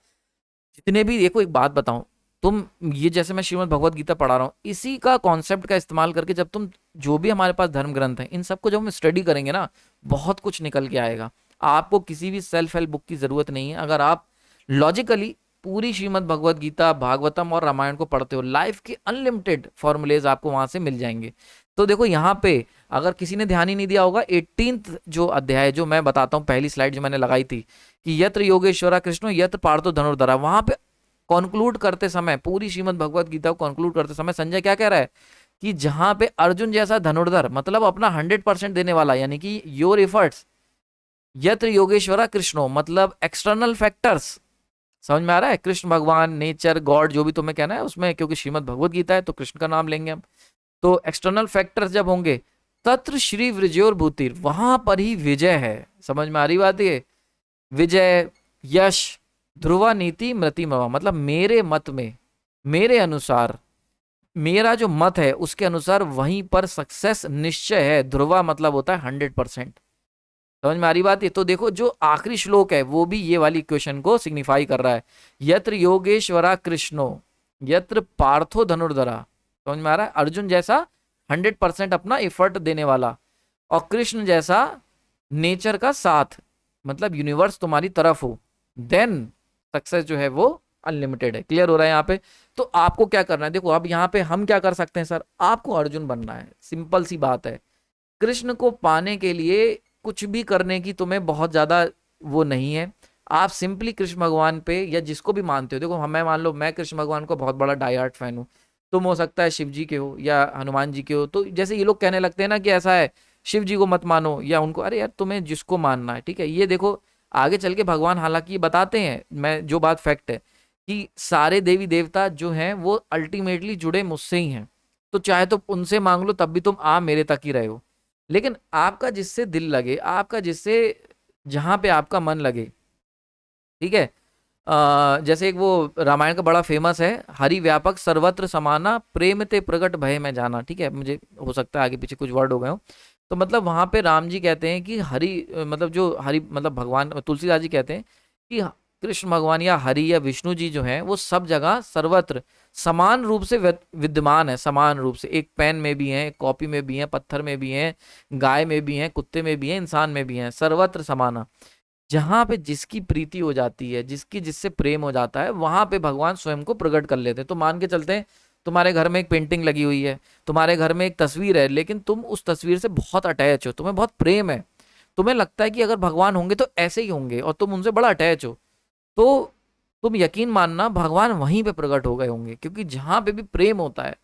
जितने भी, देखो एक बात बताऊं, तुम ये जैसे मैं श्रीमद् भगवत गीता पढ़ा रहा हूँ, इसी का कॉन्सेप्ट का इस्तेमाल करके जब तुम जो भी हमारे पास धर्म ग्रंथ हैं, इन सबको जब हम स्टडी करेंगे ना, बहुत कुछ निकल के आएगा। आपको किसी भी सेल्फ हेल्प बुक की जरूरत नहीं है। अगर आप लॉजिकली पूरी श्रीमद् भगवत गीता, भागवतम और रामायण को पढ़ते हो, लाइफ के अनलिमिटेड फॉर्मूलेज आपको वहां से मिल जाएंगे। तो देखो यहाँ पे अगर किसी ने ध्यान ही नहीं दिया होगा, 18th जो अध्याय जो मैं बताता हूँ, पहली स्लाइड जो मैंने लगाई थी कि यत्र योगेश्वरा कृष्णो यत्र पार्थो धनुर्धरा, वहां पे कॉन्क्लूड करते समय, पूरी श्रीमद् भगवत गीता को कॉन्क्लूड करते समय संजय क्या कह रहा है कि जहां पे अर्जुन जैसा धनुर्धर, मतलब अपना 100% देने वाला, यानी कि योर एफर्ट्स, यत्र योगेश्वरा कृष्णो मतलब एक्सटर्नल फैक्टर्स। समझ में आ रहा है? कृष्ण भगवान, नेचर, गॉड, जो भी तुम्हें कहना है उसमें, क्योंकि श्रीमद् भगवत गीता है तो कृष्ण का नाम लेंगे हम। तो एक्सटर्नल फैक्टर्स जब होंगे, तत्र श्री विजयोर भूतिर, वहां पर ही विजय है। समझ में आ रही बात? ये विजय, यश, ध्रुवा नीति मृतिमवा, मतलब मेरे मत में, मेरे अनुसार, मेरा जो मत है उसके अनुसार वहीं पर सक्सेस निश्चय है। ध्रुवा मतलब होता है 100%। समझ में आ रही बात? ये तो देखो, जो आखिरी श्लोक है वो भी ये वाली इक्वेशन को सिग्निफाई कर रहा है, यत्र योगेश्वरा कृष्णो यत्र पार्थो धनुर्धरा। समझ में आ रहा है? अर्जुन जैसा 100% अपना एफर्ट देने वाला, और कृष्ण जैसा नेचर का साथ, मतलब यूनिवर्स तुम्हारी तरफ हो, देन सक्सेस जो है वो अनलिमिटेड है। क्लियर हो रहा है यहाँ पे? तो आपको क्या करना है, देखो अब यहाँ पे हम क्या कर सकते हैं सर, आपको अर्जुन बनना है, सिंपल सी बात है। कृष्ण को पाने के लिए कुछ भी करने की तुम्हें बहुत ज्यादा वो नहीं है। आप सिंपली कृष्ण भगवान पे, या जिसको भी मानते हो, देखो हमें मान लो मैं कृष्ण भगवान को बहुत बड़ा डाई हार्ट फैन हूँ, तुम हो सकता है शिव जी के हो या हनुमान जी के हो, तो जैसे ये लोग कहने लगते हैं ना कि ऐसा है शिव जी को मत मानो या उनको, अरे यार तुम्हें जिसको मानना है, ठीक है। ये देखो आगे चल के भगवान हालांकि बताते हैं, मैं जो बात फैक्ट है कि सारे देवी देवता जो हैं वो अल्टीमेटली जुड़े मुझसे ही हैं, तो चाहे तो उनसे मांग लो तब भी तुम आ मेरे तक ही रहे हो। लेकिन आपका जिससे दिल लगे, आपका जिससे, जहां पे आपका मन लगे, ठीक है। जैसे एक वो रामायण का बड़ा फेमस है, हरि व्यापक सर्वत्र समाना प्रेम ते प्रगट भय में जाना, ठीक है। मुझे हो सकता है आगे पीछे कुछ वर्ड हो गए हो, तो मतलब वहां पे राम जी कहते हैं कि हरि, मतलब जो हरि मतलब भगवान तुलसीदास जी कहते हैं कि कृष्ण भगवान या हरि या विष्णु जी जो हैं वो सब जगह सर्वत्र समान रूप से विद्यमान है। समान रूप से, एक पेन में भी हैं, कॉपी में भी हैं, पत्थर में भी हैं, गाय में भी हैं, कुत्ते में भी हैं, इंसान में भी हैं, सर्वत्र समाना। जहां पे जिसकी प्रीति हो जाती है, जिसकी जिससे प्रेम हो जाता है, वहां पे भगवान स्वयं को प्रकट कर लेते हैं। तो मान के चलते हैं तुम्हारे घर में एक पेंटिंग लगी हुई है, तुम्हारे घर में एक तस्वीर है, लेकिन तुम उस तस्वीर से बहुत अटैच हो, तुम्हें बहुत प्रेम है, तुम्हें लगता है कि अगर भगवान होंगे तो ऐसे ही होंगे, और तुम उनसे बड़ा अटैच हो, तो तुम यकीन मानना भगवान वहीं पे प्रकट हो गए होंगे। क्योंकि जहां पे भी प्रेम होता है,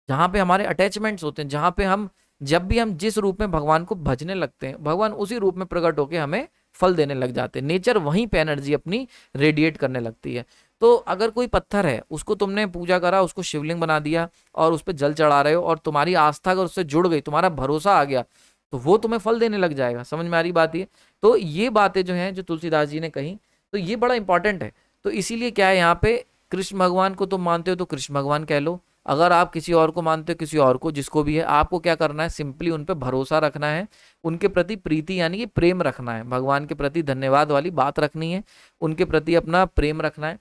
जहां पे हमारे अटैचमेंट्स होते हैं, जहां पे हम, जब भी हम जिस रूप में भगवान को भजने लगते हैं, भगवान उसी रूप में प्रकट होकर हमें फल देने लग जाते हैं। नेचर वहीं पे एनर्जी अपनी रेडिएट करने लगती है। तो अगर कोई पत्थर है, उसको तुमने पूजा करा, उसको शिवलिंग बना दिया और उस पर जल चढ़ा रहे हो, और तुम्हारी आस्था अगर उससे जुड़ गई, तुम्हारा भरोसा आ गया, तो वो तुम्हें फल देने लग जाएगा। समझ में आ रही बात ये? तो ये बातें जो हैं जो तुलसीदास जी ने कही, तो ये बड़ा इंपॉर्टेंट है। तो इसीलिए क्या है, यहाँ पे कृष्ण भगवान को तुम मानते हो तो कृष्ण भगवान कह लो, अगर आप किसी और को मानते हो, किसी और को, जिसको भी है, आपको क्या करना है, सिंपली उन पे भरोसा रखना है, उनके प्रति प्रीति यानी कि प्रेम रखना है, भगवान के प्रति धन्यवाद वाली बात रखनी है, उनके प्रति अपना प्रेम रखना है।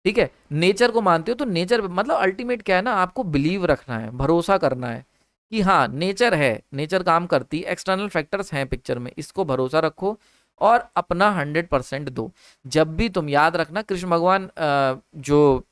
ठीक है, नेचर को मानते हो तो नेचर मतलब अल्टीमेट क्या है ना, आपको बिलीव रखना है, भरोसा करना है कि हाँ नेचर है, नेचर काम करती है, एक्सटर्नल फैक्टर्स हैं पिक्चर में, इसको भरोसा रखो और अपना 100% दो। जब भी तुम याद रखना, कृष्ण भगवान जो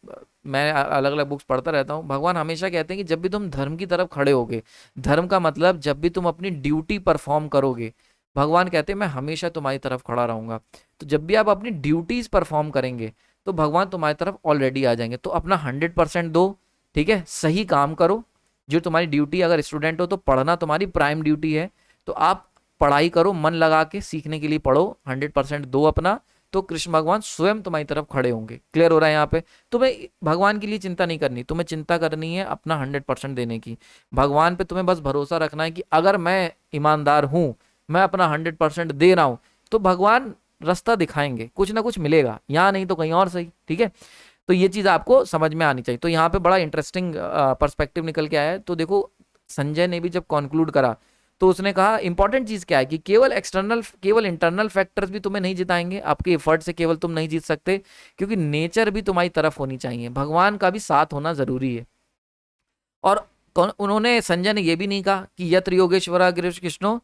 मैं अलग अलग बुक्स पढ़ता रहता हूँ, भगवान हमेशा कहते हैं कि जब भी तुम धर्म की तरफ खड़े होगे, धर्म का मतलब जब भी तुम अपनी ड्यूटी परफॉर्म करोगे, भगवान कहते हैं मैं हमेशा तुम्हारी तरफ खड़ा रहूंगा। तो जब भी आप अपनी ड्यूटीज परफॉर्म करेंगे तो भगवान तुम्हारी तरफ ऑलरेडी आ जाएंगे। तो अपना 100% दो, ठीक है, सही काम करो, जो तुम्हारी ड्यूटी, अगर स्टूडेंट हो तो पढ़ना तुम्हारी प्राइम ड्यूटी है, तो आप पढ़ाई करो, मन लगा के सीखने के लिए पढ़ो, 100% दो अपना, तो कृष्ण भगवान स्वयं तुम्हारी तरफ खड़े होंगे। क्लियर हो रहा है यहाँ पे? तुम्हें भगवान के लिए चिंता नहीं करनी, तुम्हें चिंता करनी है अपना 100% देने की। भगवान पे तुम्हें बस भरोसा रखना है कि अगर मैं ईमानदार हूं, मैं अपना 100% दे रहा हूं, तो भगवान रास्ता दिखाएंगे, कुछ ना कुछ मिलेगा, यहाँ नहीं तो कहीं और सही। ठीक है, तो ये चीज आपको समझ में आनी चाहिए। तो यहाँ पे बड़ा इंटरेस्टिंग पर्सपेक्टिव निकल के आया है। तो देखो, संजय ने भी जब कंक्लूड करा तो उसने कहा इंपॉर्टेंट चीज क्या है कि केवल इंटरनल फैक्टर्स भी तुम्हें नहीं जिताएंगे, आपके एफर्ट से केवल तुम नहीं जीत सकते, क्योंकि नेचर भी तुम्हारी तरफ होनी चाहिए, भगवान का भी साथ होना जरूरी है। और उन्होंने, संजय ने ये भी नहीं कहा कि यत्र योगेश्वरा गिरीश कृष्णो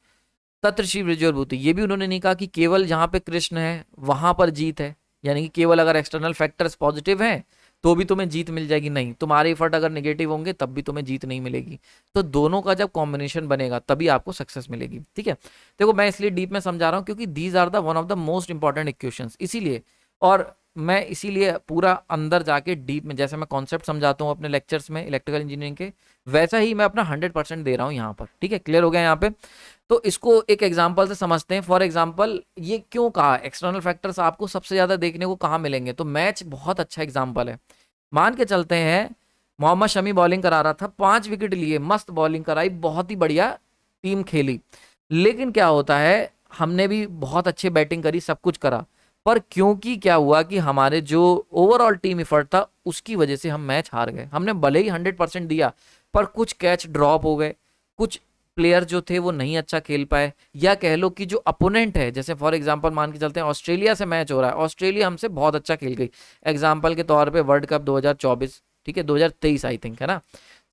तत्र शिव विजयोर्भूति, ये भी उन्होंने नहीं कहा कि केवल जहां पे कृष्ण है वहां पर जीत है, यानी कि केवल अगर एक्सटर्नल फैक्टर्स पॉजिटिव हैं तो भी तुम्हें जीत मिल जाएगी, नहीं, तुम्हारे एफर्ट अगर नेगेटिव होंगे तब भी तुम्हें जीत नहीं मिलेगी। तो दोनों का जब कॉम्बिनेशन बनेगा तभी आपको सक्सेस मिलेगी। ठीक है, देखो मैं इसलिए डीप में समझा रहा हूँ क्योंकि these are the one of the most important equations, इसीलिए, और मैं इसीलिए पूरा अंदर जाके डीप में, जैसे मैं कॉन्सेप्ट समझाता हूँ अपने लेक्चर्स में इलेक्ट्रिकल इंजीनियरिंग के, वैसा ही मैं अपना 100% दे रहा हूँ यहाँ पर। ठीक है, क्लियर हो गया यहाँ पे? तो इसको एक एग्जांपल से समझते हैं। फॉर एग्जांपल, ये क्यों कहा एक्सटर्नल फैक्टर्स आपको सबसे ज्यादा देखने को कहाँ मिलेंगे, तो मैच बहुत अच्छा एग्जांपल है। मान के चलते हैं मोहम्मद शमी बॉलिंग करा रहा था, 5 विकेट लिए, मस्त बॉलिंग कराई, बहुत ही बढ़िया टीम खेली, लेकिन क्या होता है, हमने भी बहुत अच्छी बैटिंग करी, सब कुछ करा, पर क्योंकि क्या हुआ कि हमारे जो ओवरऑल टीम एफर्ट था उसकी वजह से हम मैच हार गए। हमने भले ही 100% दिया, पर कुछ कैच ड्रॉप हो गए, कुछ प्लेयर जो थे वो नहीं अच्छा खेल पाए, या कह लो कि जो अपोनेंट है, जैसे फॉर एग्जांपल मान के चलते हैं ऑस्ट्रेलिया से मैच हो रहा है, ऑस्ट्रेलिया हमसे बहुत अच्छा खेल गई, एग्जांपल के तौर पे वर्ल्ड कप 2024, ठीक है 2023 आई थिंक, है ना,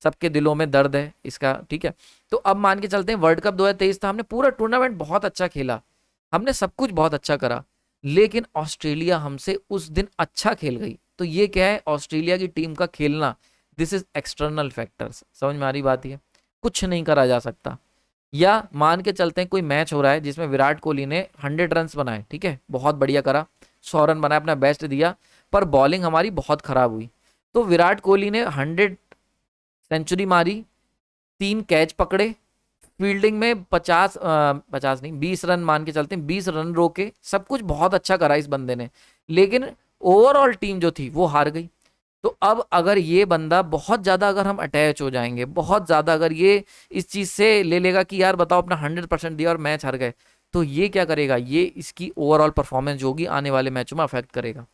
सबके दिलों में दर्द है इसका। ठीक है, तो अब मान के चलते हैं वर्ल्ड कप 2023 था, हमने पूरा टूर्नामेंट बहुत अच्छा खेला, हमने सब कुछ बहुत अच्छा करा, लेकिन ऑस्ट्रेलिया हमसे उस दिन अच्छा खेल गई। तो ये क्या है, ऑस्ट्रेलिया की टीम का खेलना, दिस इज एक्सटर्नल फैक्टर्स। समझ में आ रही बात? है कुछ नहीं करा जा सकता। या मान के चलते हैं कोई मैच हो रहा है जिसमें विराट कोहली ने 100 रन बनाए, ठीक है, बहुत बढ़िया करा, 100 रन बनाए, अपना बेस्ट दिया, पर बॉलिंग हमारी बहुत खराब हुई। तो विराट कोहली ने 100 सेंचुरी मारी, 3 कैच पकड़े, फील्डिंग में 50 नहीं 20 रन मान के चलते हैं, 20 रन रोके, सब कुछ बहुत अच्छा करा इस बंदे ने, लेकिन ओवरऑल टीम जो थी वो हार गई। तो अब अगर ये बंदा बहुत ज्यादा, अगर हम अटैच हो जाएंगे बहुत ज्यादा, अगर ये इस चीज से ले लेगा कि यार बताओ अपना 100% दिया और मैच हार गए, तो ये क्या करेगा, ये इसकी ओवरऑल परफॉर्मेंस जो होगी आने वाले मैचों में अफेक्ट करेगा,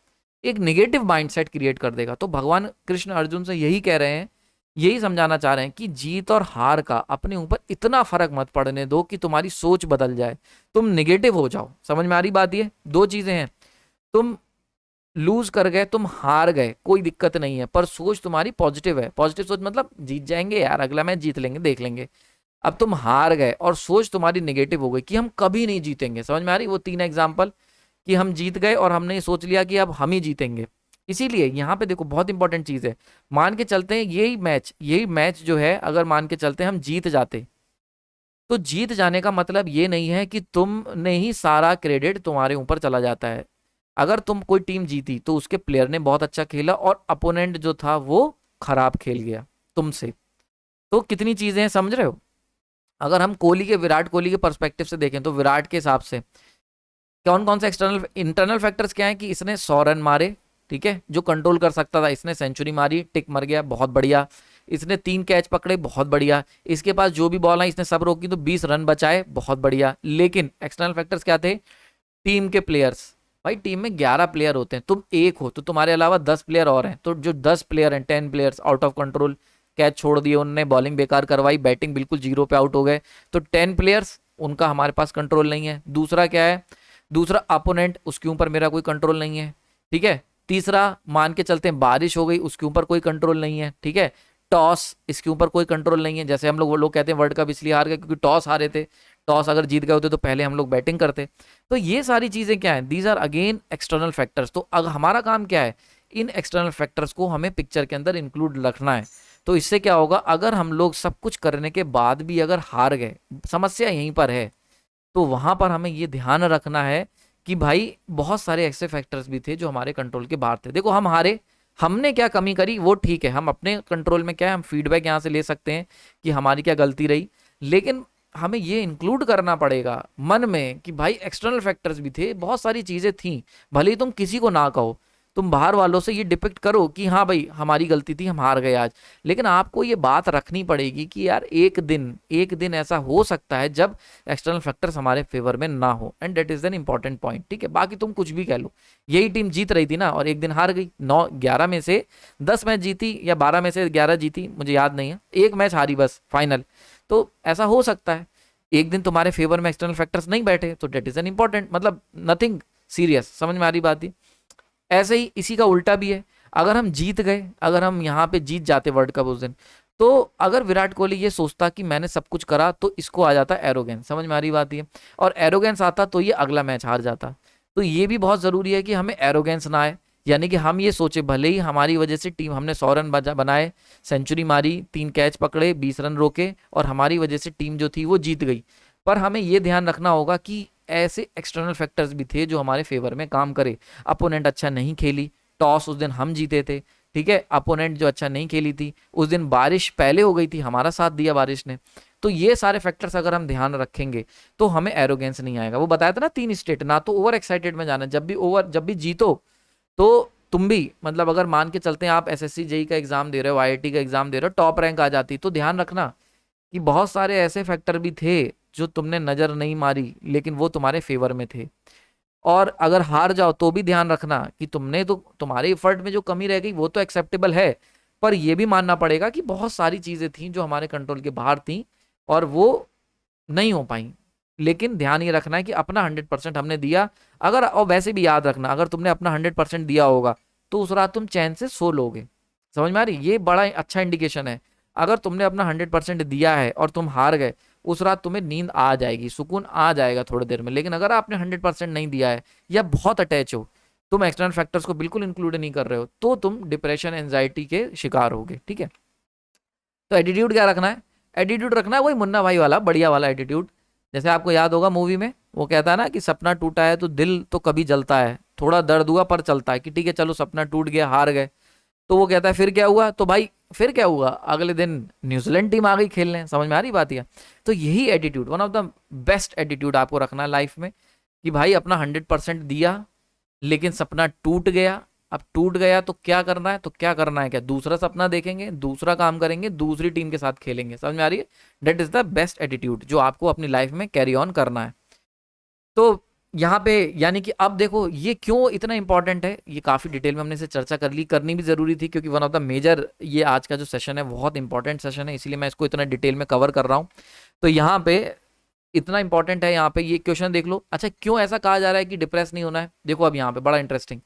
एक निगेटिव माइंडसेट क्रिएट कर देगा। तो भगवान कृष्ण अर्जुन से यही कह रहे हैं, यही समझाना चाह रहे हैं कि जीत और हार का अपने ऊपर इतना फर्क मत पड़ने दो कि तुम्हारी सोच बदल जाए, तुम निगेटिव हो जाओ। समझ में आ रही बात? ये दो चीजें हैं, तुम लूज कर गए, तुम हार गए, कोई दिक्कत नहीं है, पर सोच तुम्हारी पॉजिटिव है, पॉजिटिव सोच मतलब जीत जाएंगे यार, अगला मैच जीत लेंगे, देख लेंगे। अब तुम हार गए और सोच तुम्हारी नेगेटिव हो गई कि हम कभी नहीं जीतेंगे। समझ में आ रही? वो 3 एग्जाम्पल कि हम जीत गए और हमने सोच लिया कि अब हम ही जीतेंगे। इसीलिए यहाँ पे देखो बहुत इंपॉर्टेंट चीज है, मान के चलते हैं यही मैच जो है, अगर मान के चलते हैं हम जीत जाते, तो जीत जाने का मतलब ये नहीं है कि तुमने ही सारा क्रेडिट तुम्हारे ऊपर चला जाता है। अगर तुम कोई टीम जीती तो उसके प्लेयर ने बहुत अच्छा खेला और अपोनेंट जो था वो खराब खेल गया तुमसे। तो कितनी चीजें हैं, समझ रहे हो? अगर हम विराट कोहली के पर्सपेक्टिव से देखें तो विराट के हिसाब से कौन कौन से इंटरनल फैक्टर्स क्या है कि इसने 100 रन मारे, ठीक है, जो कंट्रोल कर सकता था, इसने सेंचुरी मारी, टिक मर गया, बहुत बढ़िया। इसने 3 कैच पकड़े, बहुत बढ़िया। इसके पास जो भी बॉल आई इसने सब रोकी तो 20 रन बचाए, बहुत बढ़िया। लेकिन एक्सटर्नल फैक्टर्स क्या थे? टीम के प्लेयर्स। भाई टीम में 11 प्लेयर होते हैं, तुम एक हो तो तुम्हारे अलावा 10 प्लेयर और हैं, तो जो 10 प्लेयर हैं, 10 players out of control, catch छोड़ दिए उनने, बॉलिंग बेकार करवाई, बैटिंग बिल्कुल जीरो पे आउट हो गए, तो 10 प्लेयर्स उनका हमारे पास कंट्रोल नहीं है। दूसरा क्या है? दूसरा अपोनेंट, उसके ऊपर मेरा कोई कंट्रोल नहीं है, ठीक है। तीसरा, मान के चलते हैं बारिश हो गई, उसके ऊपर कोई कंट्रोल नहीं है, ठीक है। टॉस, इसके ऊपर कोई कंट्रोल नहीं है, जैसे हम लोग, वो लोग कहते हैं वर्ल्ड कप इसलिए हार गए क्योंकि टॉस हारे थे, टॉस अगर जीत गए होते तो पहले हम लोग बैटिंग करते। तो ये सारी चीजें क्या है? These are again external factors. तो अगर हमारा काम क्या है? इन एक्सटर्नल फैक्टर्स को हमें पिक्चर के अंदर इंक्लूड रखना है। तो इससे क्या होगा? अगर हम लोग सब कुछ करने के बाद भी अगर हार गए, समस्या यहीं पर है, तो वहां पर हमें ये ध्यान रखना है कि भाई बहुत सारे ऐसे फैक्टर्स भी थे जो हमारे कंट्रोल के बाहर थे। देखो हम हारे, हमने क्या कमी करी वो ठीक है, हम अपने कंट्रोल में क्या है, हम फीडबैक यहाँ से ले सकते हैं कि हमारी क्या गलती रही, लेकिन हमें ये इंक्लूड करना पड़ेगा मन में कि भाई एक्सटर्नल फैक्टर्स भी थे, बहुत सारी चीजें थी। भले ही तुम किसी को ना कहो, तुम बाहर वालों से ये डिपिक्ट करो कि हाँ भाई हमारी गलती थी, हम हार गए आज, लेकिन आपको ये बात रखनी पड़ेगी कि यार एक दिन ऐसा हो सकता है जब एक्सटर्नल फैक्टर्स हमारे फेवर में ना हो, and that is an important point, ठीक है। बाकी तुम कुछ भी कह लो, यही टीम जीत रही थी ना और एक दिन हार गई, 9-11 में से 10 मैच जीती या 12 में से 11 जीती, मुझे याद नहीं है, एक मैच हारी बस फाइनल, तो ऐसा हो सकता है। एक दिन तुम्हारे फेवर में एक्सटर्नल फैक्टर्स नहीं बैठे तो दैट इज एन इंपॉर्टेंट, मतलब नथिंग सीरियस, समझ में आ रही बात ही। ऐसे ही इसी का उल्टा भी है, अगर हम जीत गए, अगर हम यहाँ पे जीत जाते वर्ल्ड कप उस दिन, तो अगर विराट कोहली ये सोचता कि मैंने सब कुछ करा, तो इसको आ जाता एरोगेंस, समझ में आ रही बात ये, और एरोगेंस आता तो ये अगला मैच हार जाता। तो ये भी बहुत जरूरी है कि हमें एरोगेंस ना आए, यानी कि हम ये सोचे भले ही हमारी वजह से टीम, हमने 100 रन बनाए, सेंचुरी मारी, 3 कैच पकड़े, 20 रन रोके, और हमारी वजह से टीम जो थी वो जीत गई, पर हमें ये ध्यान रखना होगा कि ऐसे एक्सटर्नल फैक्टर्स भी थे जो हमारे फेवर में काम करे। अपोनेंट अच्छा नहीं खेली, टॉस उस दिन हम जीते थे, ठीक है, अपोनेंट जो अच्छा नहीं खेली थी उस दिन, बारिश पहले हो गई थी, हमारा साथ दिया बारिश ने, तो ये सारे फैक्टर्स अगर हम ध्यान रखेंगे तो हमें एरोगेंस नहीं आएगा। वो बताया था ना 3 स्टेट, ना तो ओवर एक्साइटेड में जाना, जब भी जीतो तो तुम भी, मतलब अगर मान के चलते हैं आप एसएससी जेई का एग्जाम दे रहे हो, आईआईटी का एग्जाम दे रहे हो, टॉप रैंक आ जाती, तो ध्यान रखना कि बहुत सारे ऐसे फैक्टर भी थे जो तुमने नजर नहीं मारी लेकिन वो तुम्हारे फेवर में थे। और अगर हार जाओ तो भी ध्यान रखना कि तुमने तो, तुम्हारे एफर्ट में जो कमी रह गई वो तो एक्सेप्टेबल है, पर ये भी मानना पड़ेगा कि बहुत सारी चीजें थी जो हमारे कंट्रोल के बाहर थी और वो नहीं हो पाई। लेकिन ध्यान ये रखना है कि अपना 100% हमने दिया। अगर, और वैसे भी याद रखना, अगर तुमने अपना 100% दिया होगा तो उस रात तुम चैन से सो लोगे, समझ में आ रही? ये बड़ा अच्छा इंडिकेशन है। अगर तुमने अपना 100% दिया है और तुम हार गए, उस रात तुम्हें नींद आ जाएगी, सुकून आ जाएगा थोड़ी देर में। लेकिन अगर आपने 100% नहीं दिया है या बहुत अटैच हो, तुम एक्सटर्नल फैक्टर्स को बिल्कुल इंक्लूड नहीं कर रहे हो, तो तुम डिप्रेशन एंजाइटी के शिकार होगे, ठीक है। तो एटीट्यूड क्या रखना है? एटीट्यूड रखना है वही मुन्ना भाई वाला, बढ़िया वाला एटीट्यूड। जैसे आपको याद होगा मूवी में वो कहता है ना कि सपना टूटा है तो दिल तो कभी जलता है, थोड़ा दर्द हुआ पर चलता है, कि ठीक है चलो सपना टूट गया, हार गए, तो वो कहता है फिर क्या हुआ, तो भाई फिर क्या हुआ, अगले दिन न्यूजीलैंड टीम आ गई खेलने, समझ में आ रही बात है। तो यही attitude, one of the best attitude आपको रखना है लाइफ में, कि भाई अपना 100% दिया लेकिन सपना टूट गया। अब टूट गया तो क्या करना है, तो क्या करना है, क्या दूसरा सपना देखेंगे, दूसरा काम करेंगे, दूसरी टीम के साथ खेलेंगे, समझ में आ रही है? That is the best attitude जो आपको अपनी लाइफ में कैरी ऑन करना है। तो यहाँ पे यानी कि अब देखो ये क्यों इतना इंपॉर्टेंट है, ये काफी डिटेल में हमने इसे चर्चा कर ली, करनी भी जरूरी थी क्योंकि वन ऑफ द मेजर, ये आज का जो सेशन है बहुत इंपॉर्टेंट सेशन है, इसीलिए मैं इसको इतना डिटेल में कवर कर रहा हूँ। तो यहाँ पे इतना इंपॉर्टेंट है, यहाँ पे ये क्वेश्चन देख लो। अच्छा, क्यों ऐसा कहा जा रहा है कि डिप्रेस नहीं होना है? देखो अब यहाँ पे बड़ा इंटरेस्टिंग,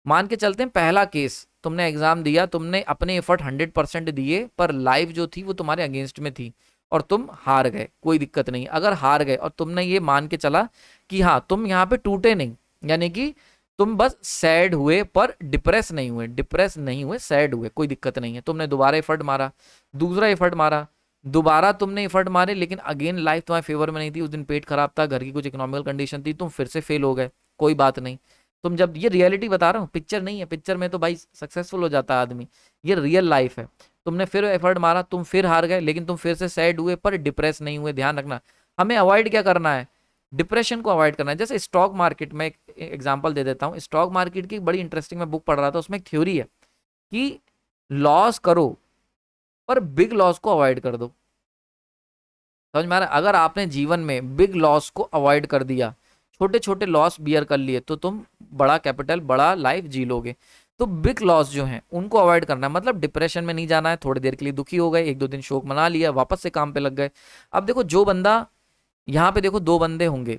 मान के चलते हैं पहला केस, तुमने एग्जाम दिया, तुमने अपने एफर्ट 100% दिए, पर लाइफ जो थी वो तुम्हारे अगेंस्ट में थी और तुम हार गए, कोई दिक्कत नहीं। अगर हार गए और तुमने ये मान के चला कि हाँ तुम यहाँ पे टूटे नहीं, यानी कि तुम बस सैड हुए पर डिप्रेस नहीं हुए, डिप्रेस नहीं हुए, सैड हुए, कोई दिक्कत नहीं है। तुमने दोबारा एफर्ट मारा, दूसरा एफर्ट मारा, दोबारा तुमने एफर्ट मारे, लेकिन अगेन लाइफ तुम्हारे फेवर में नहीं थी, उस दिन पेट खराब था, घर की कुछ इकोनॉमिकल कंडीशन थी, तुम फिर से फेल हो गए, कोई बात नहीं। तुम जब, ये रियलिटी बता रहा हूँ, पिक्चर नहीं है, पिक्चर में तो भाई सक्सेसफुल हो जाता है आदमी, ये रियल लाइफ है। तुमने फिर एफर्ट मारा, तुम फिर हार गए, लेकिन तुम फिर से सैड हुए पर डिप्रेस नहीं हुए। ध्यान रखना, हमें अवॉइड क्या करना है, डिप्रेशन को अवॉइड करना है। जैसे स्टॉक मार्केट में एक एग्जांपल दे देता हूँ, स्टॉक मार्केट की एक बड़ी इंटरेस्टिंग मैं बुक पढ़ रहा था, उसमें एक थ्योरी है कि लॉस करो पर बिग लॉस को अवॉइड कर दो। समझ में आ रहा है? अगर आपने जीवन में बिग लॉस को अवॉइड कर दिया, छोटे छोटे लॉस बियर कर लिए, तो तुम बड़ा कैपिटल, बड़ा लाइफ जी लोगे। तो बिग लॉस जो हैं उनको अवॉइड करना है, मतलब डिप्रेशन में नहीं जाना है। थोड़ी देर के लिए दुखी हो गए, एक दो दिन शोक मना लिया, वापस से काम पे लग गए। अब देखो जो बंदा, यहाँ पे देखो दो बंदे होंगे,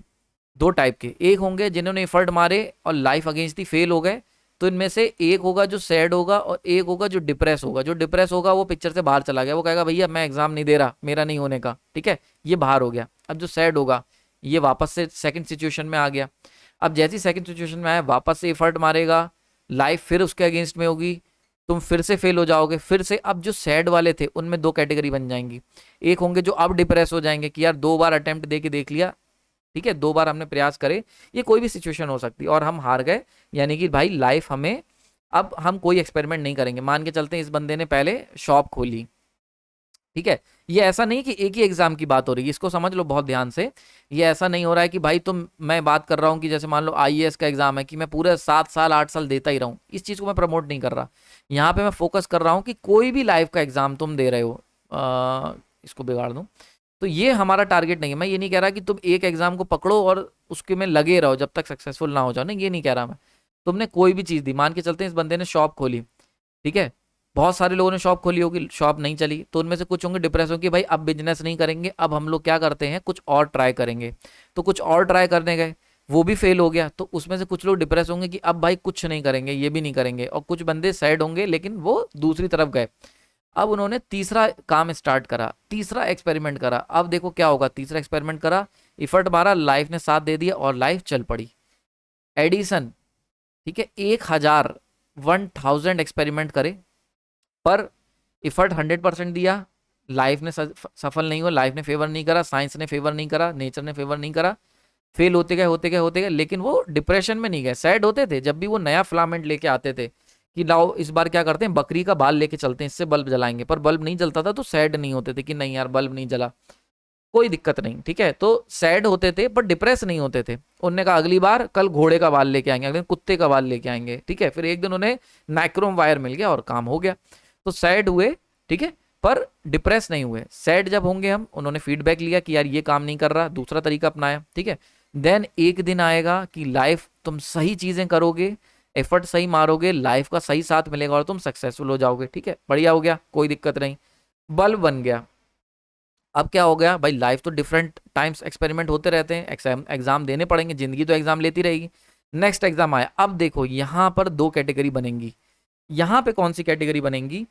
दो टाइप के। एक होंगे जिन्होंने एफर्ट मारे और लाइफ अगेंस्ट दी फेल हो गए, तो इनमें से एक होगा जो सैड होगा और एक होगा जो डिप्रेस होगा। जो डिप्रेस होगा वो पिक्चर से बाहर चला गया, वो कहेगा भैया मैं एग्जाम नहीं दे रहा, मेरा नहीं होने का, ठीक है, ये बाहर हो गया। अब जो सैड होगा ये वापस से सेकंड सिचुएशन में आ गया। अब जैसी सेकंड सिचुएशन में आया, वापस से एफर्ट मारेगा, लाइफ फिर उसके अगेंस्ट में होगी, तुम फिर से फेल हो जाओगे, फिर से। अब जो सैड वाले थे उनमें दो कैटेगरी बन जाएंगी। एक होंगे जो अब डिप्रेस हो जाएंगे कि यार 2 बार अटेम्प्ट दे के देख लिया, ठीक है, 2 बार हमने प्रयास करे, ये कोई भी सिचुएशन हो सकती है, और हम हार गए, यानी कि भाई लाइफ हमें, अब हम कोई एक्सपेरिमेंट नहीं करेंगे। मान के चलते हैं इस बंदे ने पहले शॉप खोली, ठीक है, ये ऐसा नहीं कि एक ही एग्जाम की बात हो रही है, इसको समझ लो बहुत ध्यान से। ये ऐसा नहीं हो रहा है कि भाई तुम, मैं बात कर रहा हूँ कि जैसे मान लो आईएएस का एग्जाम है कि मैं पूरे 7 साल 8 साल देता ही रहूँ, इस चीज़ को मैं प्रमोट नहीं कर रहा। यहाँ पे मैं फोकस कर रहा हूँ कि कोई भी लाइफ का एग्जाम तुम दे रहे हो, इसको बिगाड़ दूँ, तो ये हमारा टारगेट नहीं है। मैं ये नहीं कह रहा कि तुम एक एग्जाम को पकड़ो और उसके में लगे रहो जब तक सक्सेसफुल ना हो जाओ, नहीं, ये नहीं कह रहा मैं। तुमने कोई भी चीज़ दी, मान के चलते हैं इस बंदे ने शॉप खोली, ठीक है, बहुत सारे लोगों ने शॉप खोली होगी, शॉप नहीं चली, तो उनमें से कुछ होंगे डिप्रेस होंगे, भाई अब बिजनेस नहीं करेंगे, अब हम लोग क्या करते हैं, कुछ और ट्राई करेंगे। तो कुछ और ट्राई करने गए, वो भी फेल हो गया, तो उसमें से कुछ लोग डिप्रेस होंगे कि अब भाई कुछ नहीं करेंगे, ये भी नहीं करेंगे, और कुछ बंदे सैड होंगे लेकिन वो दूसरी तरफ गए। अब उन्होंने तीसरा काम स्टार्ट करा, तीसरा एक्सपेरिमेंट करा। अब देखो क्या होगा, तीसरा एक्सपेरिमेंट करा, इफर्ट मारा, लाइफ ने साथ दे दिया और लाइफ चल पड़ी। एडिसन, ठीक है, 1000 एक्सपेरिमेंट करे, पर इफर्ट 100% दिया, लाइफ ने सफल नहीं हुआ, लाइफ ने फेवर नहीं करा, साइंस ने फेवर नहीं करा, नेचर ने फेवर नहीं करा, फेल होते गए होते गए होते गए, लेकिन वो डिप्रेशन में नहीं गए, सैड होते थे। जब भी वो नया फिलामेंट लेके आते थे कि लाओ इस बार क्या करते हैं, बकरी का बाल लेके चलते हैं, इससे बल्ब जलाएंगे, पर बल्ब नहीं जलता था, तो सैड नहीं होते थे कि नहीं यार बल्ब नहीं जला, कोई दिक्कत नहीं, ठीक है, तो सैड होते थे पर डिप्रेस नहीं होते थे। उनने कहा अगली बार कल घोड़े का बाल लेके आएंगे, अगले दिन कुत्ते का बाल लेके आएंगे, ठीक है, फिर एक दिन उन्हें नाइक्रोम वायर मिल गया और काम हो गया। तो सैड हुए, ठीक है, पर डिप्रेस नहीं हुए। सैड जब होंगे हम, उन्होंने फीडबैक लिया कि यार ये काम नहीं कर रहा, दूसरा तरीका अपनाया, ठीक है, देन एक दिन आएगा कि लाइफ, तुम सही चीजें करोगे, एफर्ट सही मारोगे, लाइफ का सही साथ मिलेगा और तुम सक्सेसफुल हो जाओगे, ठीक है, बढ़िया हो गया, कोई दिक्कत नहीं, बल्ब बन गया। अब क्या हो गया भाई, लाइफ तो डिफरेंट टाइम्स एक्सपेरिमेंट होते रहते हैं, एग्जाम देने पड़ेंगे, जिंदगी तो एग्जाम लेती रहेगी। नेक्स्ट एग्जाम आया, अब देखो यहाँ पर दो कैटेगरी बनेंगी। यहाँ पे कौन सी कैटेगरी बनेंगी,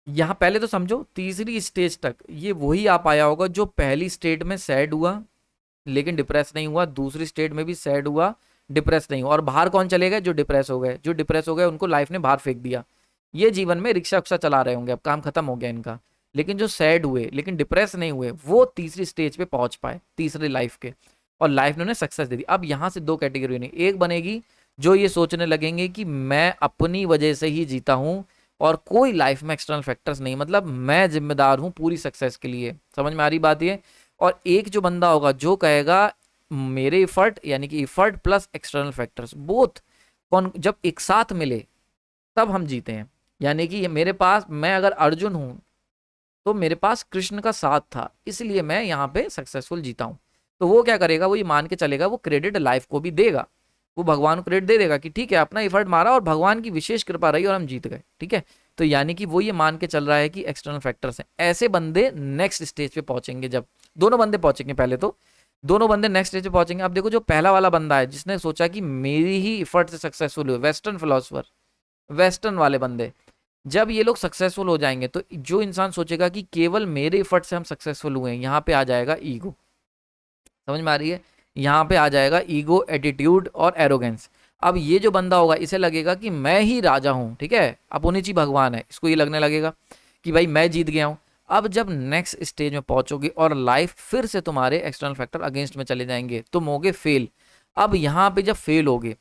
यहाँ पहले तो समझो तीसरी स्टेज तक ये वही आ पाया होगा जो पहली स्टेट में सैड हुआ लेकिन डिप्रेस नहीं हुआ, दूसरी स्टेट में भी सैड हुआ, डिप्रेस नहीं हुआ, और बाहर कौन चले गए, जो डिप्रेस हो गए। जो डिप्रेस हो गए उनको लाइफ ने बाहर फेंक दिया, ये जीवन में रिक्शा उक्शा चला रहे होंगे, अब काम खत्म हो गया इनका। लेकिन जो सैड हुए लेकिन डिप्रेस नहीं हुए, वो तीसरी स्टेज पे पहुंच पाए, तीसरी लाइफ के, और लाइफ ने उन्हें सक्सेस दे दी। अब यहाँ से दो कैटेगरी बनी, एक बनेगी जो ये सोचने लगेंगे कि मैं अपनी वजह से ही जीता हूँ और कोई लाइफ में एक्सटर्नल फैक्टर्स नहीं, मतलब मैं जिम्मेदार हूँ पूरी सक्सेस के लिए। समझ में आ रही बात ये? और एक जो बंदा होगा जो कहेगा मेरे इफर्ट, यानी कि effort plus external factors both कौन जब एक साथ मिले तब हम जीते हैं। यानी कि मेरे पास, मैं अगर अर्जुन हूं तो मेरे पास कृष्ण का साथ था, इसलिए मैं यहाँ पे सक्सेसफुल जीता हूँ। तो वो क्या करेगा, वो ये मान के चलेगा, वो क्रेडिट लाइफ को भी देगा, वो भगवान को क्रेडिट दे देगा कि ठीक है अपना एफर्ट मारा और भगवान की विशेष कृपा रही और हम जीत गए, ठीक है। तो यानी कि वो ये मान के चल रहा है कि एक्सटर्नल फैक्टर्स हैं। ऐसे बंदे नेक्स्ट स्टेज पे पहुंचेंगे, जब दोनों बंदे पहुंचेंगे, पहले तो दोनों बंदे नेक्स्ट स्टेज पे पहुंचेंगे। अब देखो जो पहला वाला बंदा है जिसने सोचा कि मेरी ही इफर्ट से सक्सेसफुल हुए, वेस्टर्न फिलोसफर, वेस्टर्न वाले बंदे, जब ये लोग सक्सेसफुल हो जाएंगे तो जो इंसान सोचेगा कि केवल मेरे इफर्ट से हम सक्सेसफुल हुए हैं, यहाँ पे आ जाएगा ईगो। समझ में आ रही है? यहाँ पे आ जाएगा ईगो, एटीट्यूड और एरोगेंस। अब ये जो बंदा होगा इसे लगेगा कि मैं ही राजा हूँ, ठीक है, अपुनिच ही भगवान है, इसको ये लगने लगेगा कि भाई मैं जीत गया हूँ। अब जब नेक्स्ट स्टेज में पहुंचोगे और लाइफ फिर से तुम्हारे एक्सटर्नल फैक्टर अगेंस्ट में चले जाएंगे, तुम होगे फेल। अब यहाँ पे जब फेल होगे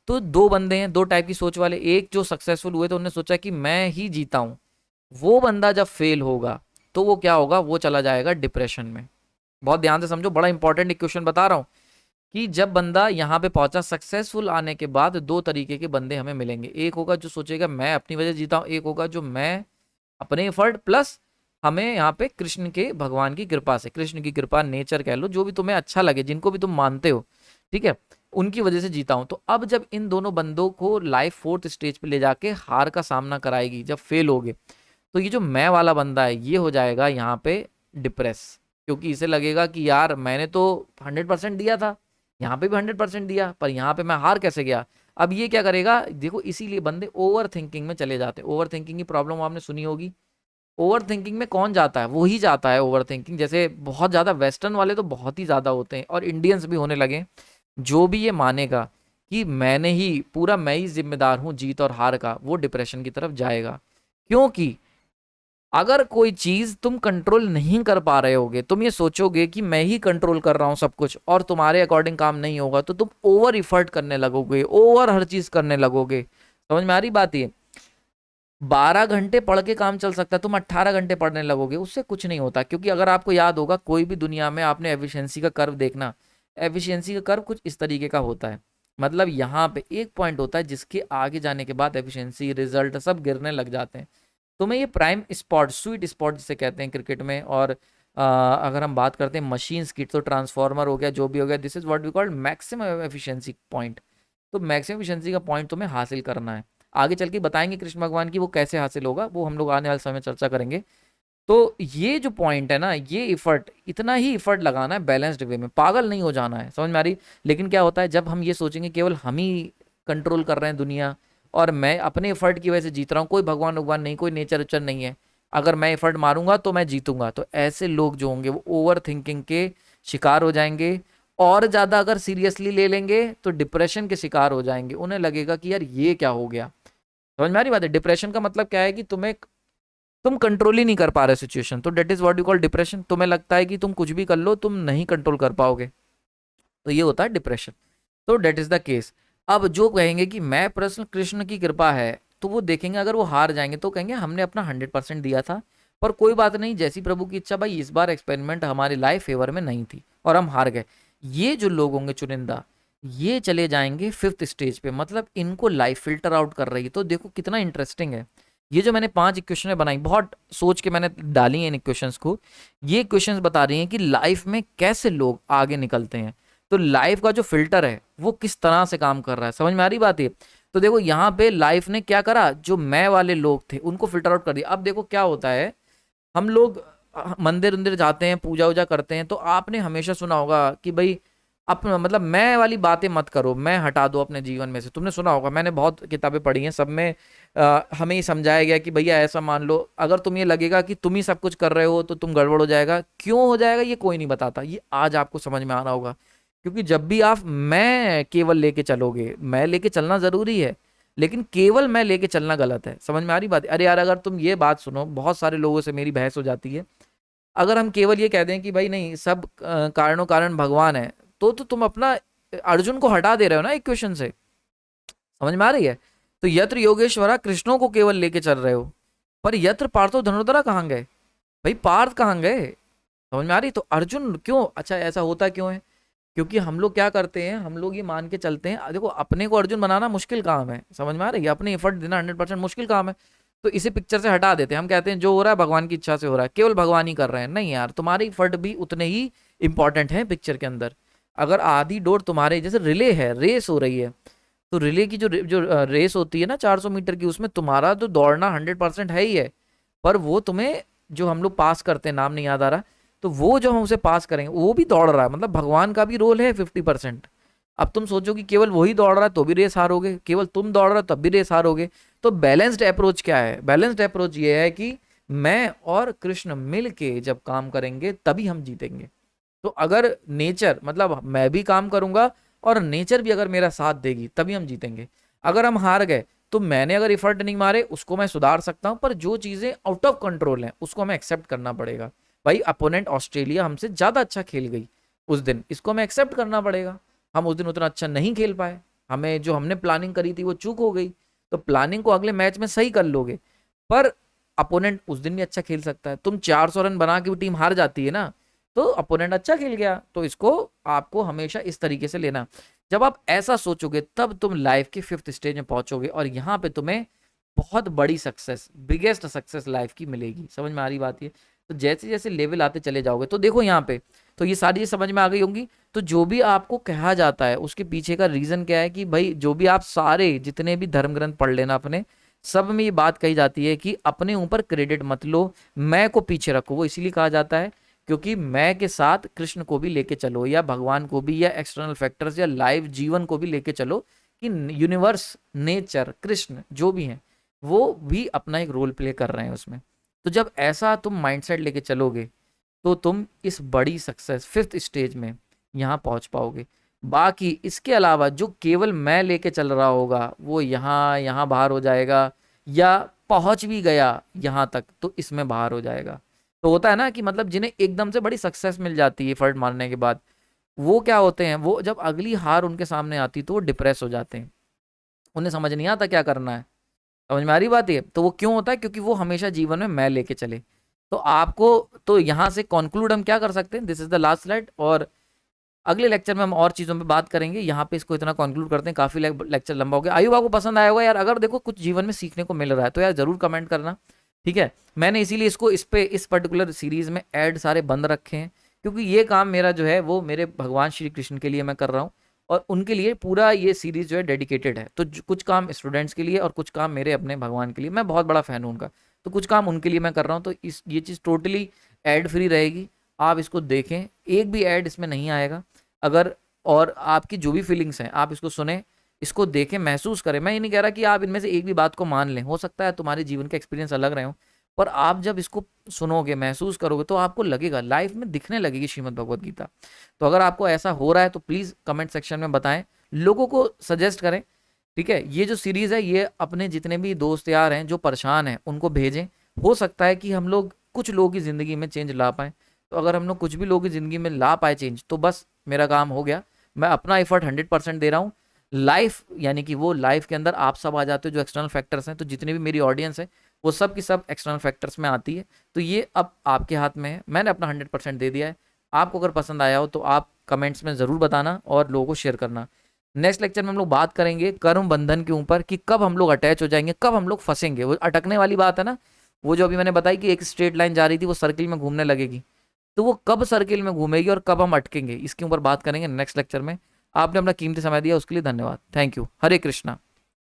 तो दो बंदे हैं, दो टाइप की सोच वाले। एक जो सक्सेसफुल हुए तो उन्होंने सोचा कि मैं ही जीता हूं, वो बंदा जब फेल होगा तो वो क्या होगा, वो चला जाएगा डिप्रेशन में। बहुत ध्यान से समझो, बड़ा इंपॉर्टेंट क्वेश्चन बता रहा हूं। कि जब बंदा यहाँ पे पहुंचा सक्सेसफुल आने के बाद दो तरीके के बंदे हमें मिलेंगे। एक होगा जो सोचेगा मैं अपनी वजह जीता हूँ, एक होगा जो मैं अपने एफर्ट प्लस हमें यहाँ पे कृष्ण के भगवान की कृपा से, कृष्ण की कृपा, नेचर कह लो, जो भी तुम्हें अच्छा लगे, जिनको भी तुम मानते हो, ठीक है, उनकी वजह से जीता हूं। तो अब जब इन दोनों बंदों को लाइफ फोर्थ स्टेज पे ले जाके हार का सामना कराएगी, जब फेल हो गए, तो ये जो मैं वाला बंदा है ये हो जाएगा यहाँ पे डिप्रेस, क्योंकि इसे लगेगा कि यार मैंने तो 100% दिया था, यहाँ पे भी 100% दिया, पर यहाँ पे मैं हार कैसे गया। अब ये क्या करेगा, देखो इसीलिए बंदे ओवर थिंकिंग में चले जाते हैं। ओवर थिंकिंग की प्रॉब्लम आपने सुनी होगी। ओवर थिंकिंग में कौन जाता है, वो ही जाता है ओवर थिंकिंग। जैसे बहुत ज़्यादा वेस्टर्न वाले तो बहुत ही ज़्यादा होते हैं, और इंडियंस भी होने लगे। जो भी ये मानेगा कि मैंने ही पूरा, मैं ही जिम्मेदार हूँ जीत और हार का, वो डिप्रेशन की तरफ जाएगा। क्योंकि अगर कोई चीज तुम कंट्रोल नहीं कर पा रहे होगे, तुम ये सोचोगे कि मैं ही कंट्रोल कर रहा हूं सब कुछ, और तुम्हारे अकॉर्डिंग काम नहीं होगा, तो तुम ओवर इफर्ट करने लगोगे, ओवर हर चीज करने लगोगे। समझ में आ रही बात ये। 12 घंटे पढ़ के काम चल सकता है, तुम 18 घंटे पढ़ने लगोगे, उससे कुछ नहीं होता। क्योंकि अगर आपको याद होगा कोई भी दुनिया में आपने एफिशिएंसी का कर्व देखना, एफिशिएंसी का कर्व कुछ इस तरीके का होता है। मतलब यहाँ पे एक पॉइंट होता है जिसके आगे जाने के बाद एफिशिएंसी, रिजल्ट सब गिरने लग जाते हैं। तो मैं ये प्राइम स्पॉट, स्वीट स्पॉट जिसे कहते हैं क्रिकेट में, और अगर हम बात करते हैं मशीन्स की, तो ट्रांसफॉर्मर हो गया, जो भी हो गया, this is what we called maximum efficiency point. तो मैक्सिमम एफिशिएंसी का पॉइंट तुम्हें हासिल करना है। आगे चल के बताएंगे कृष्ण भगवान की वो कैसे हासिल होगा, वो हम लोग आने वाले समय में चर्चा करेंगे। तो ये जो पॉइंट है ना, ये इफर्ट, इतना ही इफर्ट लगाना है बैलेंस्ड वे में, पागल नहीं हो जाना है। समझ में आ रही। लेकिन क्या होता है जब हम ये सोचेंगे केवल हम ही कंट्रोल कर रहे हैं दुनिया, और मैं अपने एफर्ट की वजह से जीत रहा हूँ, कोई भगवान भगवान नहीं, कोई नेचर वेचर नहीं है, अगर मैं एफर्ट मारूंगा तो मैं जीतूंगा, तो ऐसे लोग जो होंगे वो ओवर थिंकिंग के शिकार हो जाएंगे। और ज्यादा अगर सीरियसली ले लेंगे तो डिप्रेशन के शिकार हो जाएंगे। उन्हें लगेगा कि यार ये क्या हो गया। समझ में आ रही बात है। डिप्रेशन का मतलब क्या है कि तुम कंट्रोल ही नहीं कर पा रहे सिचुएशन, तो that is what you call depression. तुम्हें लगता है कि तुम कुछ भी कर लो तुम नहीं कंट्रोल कर पाओगे, तो ये होता है डिप्रेशन। तो डेट इज द केस। अब जो कहेंगे कि मैं प्रश्न कृष्ण की कृपा है, तो वो देखेंगे अगर वो हार जाएंगे तो कहेंगे हमने अपना 100% दिया था, पर कोई बात नहीं, जैसी प्रभु की इच्छा, भाई इस बार एक्सपेरिमेंट हमारी लाइफ फेवर में नहीं थी और हम हार गए। ये जो लोग होंगे चुनिंदा, ये चले जाएंगे फिफ्थ स्टेज पे, मतलब इनको लाइफ फिल्टर आउट कर रही है। तो देखो कितना इंटरेस्टिंग है। ये जो मैंने 5 इक्वेशन बनाई, बहुत सोच के मैंने डाली हैं इन इक्वेशंस को। ये इक्वेशंस बता रही हैं कि लाइफ में कैसे लोग आगे निकलते हैं। तो लाइफ का जो फिल्टर है वो किस तरह से काम कर रहा है। समझ में आ रही बात ये। तो देखो यहाँ पे लाइफ ने क्या करा, जो मैं वाले लोग थे उनको फिल्टर आउट कर दिया। अब देखो क्या होता है, हम लोग मंदिर उंदिर जाते हैं, पूजा वूजा करते हैं, तो आपने हमेशा सुना होगा कि भाई अपना मतलब मैं वाली बातें मत करो, मैं हटा दो अपने जीवन में से। तुमने सुना होगा, मैंने बहुत किताबें पढ़ी हैं, सब में हमें ये समझाया गया कि भैया ऐसा मान लो, अगर तुम ये लगेगा कि तुम ही सब कुछ कर रहे हो तो तुम गड़बड़ हो जाएगा। क्यों हो जाएगा ये कोई नहीं बताता, ये आज आपको समझ में आ रहा होगा। क्योंकि जब भी आप मैं केवल लेके चलोगे, मैं लेके चलना जरूरी है, लेकिन केवल मैं लेके चलना गलत है। समझ में आ रही बात। अरे यार अगर तुम ये बात सुनो, बहुत सारे लोगों से मेरी बहस हो जाती है, अगर हम केवल ये कह दें कि भाई नहीं सब कारणों कारण भगवान है, तो तुम अपना अर्जुन को हटा दे रहे हो ना इक्वेशन से। समझ में आ रही है। तो यत्र योगेश्वरा कृष्णों को केवल लेके चल रहे हो, पर यत्र पार्थो धनुर्धरा कहाँ गए, भाई पार्थ कहाँ गए। समझ में आ रही। तो अर्जुन क्यों, अच्छा ऐसा होता क्यों है, क्योंकि हम लोग क्या करते हैं, हम लोग ये मान के चलते हैं, देखो अपने को अर्जुन बनाना मुश्किल काम है, समझ में आ रही है, अपने एफर्ट देना 100% मुश्किल काम है। तो इसे पिक्चर से हटा देते हैं, हम कहते हैं जो हो रहा है भगवान की इच्छा से हो रहा है, केवल भगवान ही कर रहे हैं। नहीं यार, तुम्हारे एफर्ट भी उतने ही इंपॉर्टेंट हैं पिक्चर के अंदर। अगर आधी डोर तुम्हारे, जैसे रिले है, रेस हो रही है, तो रिले की जो जो रेस होती है ना 400 मीटर की, उसमें तुम्हारा तो दौड़ना 100% है ही है, पर वो तुम्हें जो हम लोग पास करते हैं, नाम नहीं याद आ रहा, तो वो जो हम उसे पास करेंगे वो भी दौड़ रहा है, मतलब भगवान का भी रोल है 50%। अब तुम सोचो कि केवल वही दौड़ रहा है तो भी रेस हारोगे, केवल तुम दौड़ रहे हो तब भी रेस हारोगे। तो बैलेंस्ड अप्रोच क्या है, बैलेंस्ड अप्रोच ये है कि मैं और कृष्ण मिल के जब काम करेंगे तभी हम जीतेंगे। तो अगर नेचर, मतलब मैं भी काम करूंगा और नेचर भी अगर मेरा साथ देगी तभी हम जीतेंगे। अगर हम हार गए तो मैंने अगर इफर्ट नहीं मारे उसको मैं सुधार सकता हूं, पर जो चीजें आउट ऑफ कंट्रोल हैं उसको हमें एक्सेप्ट करना पड़ेगा। भाई अपोनेंट ऑस्ट्रेलिया हमसे ज्यादा अच्छा खेल गई उस दिन, इसको हमें एक्सेप्ट करना पड़ेगा। हम उस दिन उतना अच्छा नहीं खेल पाए, हमें जो हमने प्लानिंग करी थी वो चूक हो गई। तो प्लानिंग को अगले मैच में सही कर लोगे, पर अपोनेंट उस दिन भी अच्छा खेल सकता है। तुम 400 रन बना के भी टीम हार जाती है ना, तो अपोनेंट अच्छा खेल गया, तो इसको आपको हमेशा इस तरीके से लेना। जब आप ऐसा सोचोगे तब तुम लाइफ के 5th स्टेज में पहुंचोगे और यहाँ पे तुम्हें बहुत बड़ी सक्सेस, बिगेस्ट सक्सेस लाइफ की मिलेगी। समझ में आ रही बात ये? तो जैसे जैसे लेवल आते चले जाओगे, तो देखो यहाँ पे तो ये सारी चीज़ समझ में आ गई होंगी। तो जो भी आपको कहा जाता है उसके पीछे का रीजन क्या है कि भाई जो भी आप सारे जितने भी धर्म ग्रंथ पढ़ लेना अपने, सब में ये बात कही जाती है कि अपने ऊपर क्रेडिट मत लो, मैं को पीछे रखो। वो इसीलिए कहा जाता है क्योंकि मैं के साथ कृष्ण को भी लेके चलो, या भगवान को भी, या एक्सटर्नल फैक्टर्स, या लाइव जीवन को भी लेके चलो कि यूनिवर्स, नेचर, कृष्ण जो भी हैं वो भी अपना एक रोल प्ले कर रहे हैं उसमें। तो जब ऐसा तुम माइंडसेट लेके चलोगे तो तुम इस बड़ी सक्सेस 5th स्टेज में यहाँ पहुंच पाओगे। बाकी इसके अलावा जो केवल मैं लेके चल रहा होगा वो यहाँ यहाँ बाहर हो जाएगा, या पहुंच भी गया यहाँ तक तो इसमें बाहर हो जाएगा। तो होता है ना कि मतलब जिन्हें एकदम से बड़ी सक्सेस मिल जाती है एफर्ट मारने के बाद, वो क्या होते हैं, वो जब अगली हार उनके सामने आती तो वो डिप्रेस हो जाते हैं, उन्हें समझ नहीं आता क्या करना है। समझ में आ रही बात ये? तो वो क्यों होता है? क्योंकि वो हमेशा जीवन में मैं लेके चले। तो आपको, तो यहाँ से कंक्लूड हम क्या कर सकते हैं, this is the last slide, और अगले लेक्चर में हम और चीज़ों पे बात करेंगे। यहाँ पे इसको इतना कंक्लूड करते हैं, काफ़ी लेक्चर लंबा हो गया। आयु आपको पसंद आया होगा यार, अगर देखो कुछ जीवन में सीखने को मिल रहा है तो यार जरूर कमेंट करना, ठीक है। मैंने इसीलिए इसको इस पर्टिकुलर सीरीज में ऐड सारे बंद रखे हैं, क्योंकि ये काम मेरा जो है वो मेरे भगवान श्री कृष्ण के लिए मैं कर रहा हूँ, और उनके लिए पूरा ये सीरीज जो है डेडिकेटेड है। तो कुछ काम स्टूडेंट्स के लिए और कुछ काम मेरे अपने भगवान के लिए, मैं बहुत बड़ा फ़ैन हूँ उनका, तो कुछ काम उनके लिए मैं कर रहा हूँ। तो ये चीज़ टोटली एड फ्री रहेगी, आप इसको देखें, एक भी ऐड इसमें नहीं आएगा। अगर और आपकी जो भी फीलिंग्स हैं आप इसको सुने, इसको देखें, महसूस करें। मैं ये नहीं कह रहा कि आप इनमें से एक भी बात को मान लें, हो सकता है तुम्हारे जीवन के एक्सपीरियंस अलग रहे हो, पर आप जब इसको सुनोगे, महसूस करोगे, तो आपको लगेगा, लाइफ में दिखने लगेगी श्रीमद् भगवत गीता। तो अगर आपको ऐसा हो रहा है तो प्लीज़ कमेंट सेक्शन में बताएं, लोगों को सजेस्ट करें, ठीक है। ये जो सीरीज़ है ये अपने जितने भी दोस्त यार हैं जो परेशान हैं उनको भेजें, हो सकता है कि हम लोग कुछ लोगों की ज़िंदगी में चेंज ला पाएँ। तो अगर हम लोग कुछ भी लोगों की ज़िंदगी में ला पाए चेंज, तो बस मेरा काम हो गया। मैं अपना एफर्ट 100% दे रहा हूँ। लाइफ यानी कि वो लाइफ के अंदर आप सब आ जाते हो जो एक्सटर्नल फैक्टर्स हैं, तो जितनी भी मेरी ऑडियंस है वो सब की सब एक्सटर्नल फैक्टर्स में आती है। तो ये अब आपके हाथ में है, मैंने अपना 100% दे दिया है। आपको अगर पसंद आया हो तो आप कमेंट्स में ज़रूर बताना और लोगों को शेयर करना। नेक्स्ट लेक्चर में हम लोग बात करेंगे कर्म बंधन के ऊपर, कि कब हम लोग अटैच हो जाएंगे, कब हम लोग फंसेंगे। वो अटकने वाली बात है ना, वो जो अभी मैंने बताई कि एक स्ट्रेट लाइन जा रही थी वो सर्किल में घूमने लगेगी, तो वो कब सर्किल में घूमेगी और कब हम अटकेंगे, इसके ऊपर बात करेंगे नेक्स्ट लेक्चर में। आपने अपना कीमती समय दिया उसके लिए धन्यवाद। Thank you. हरे कृष्णा।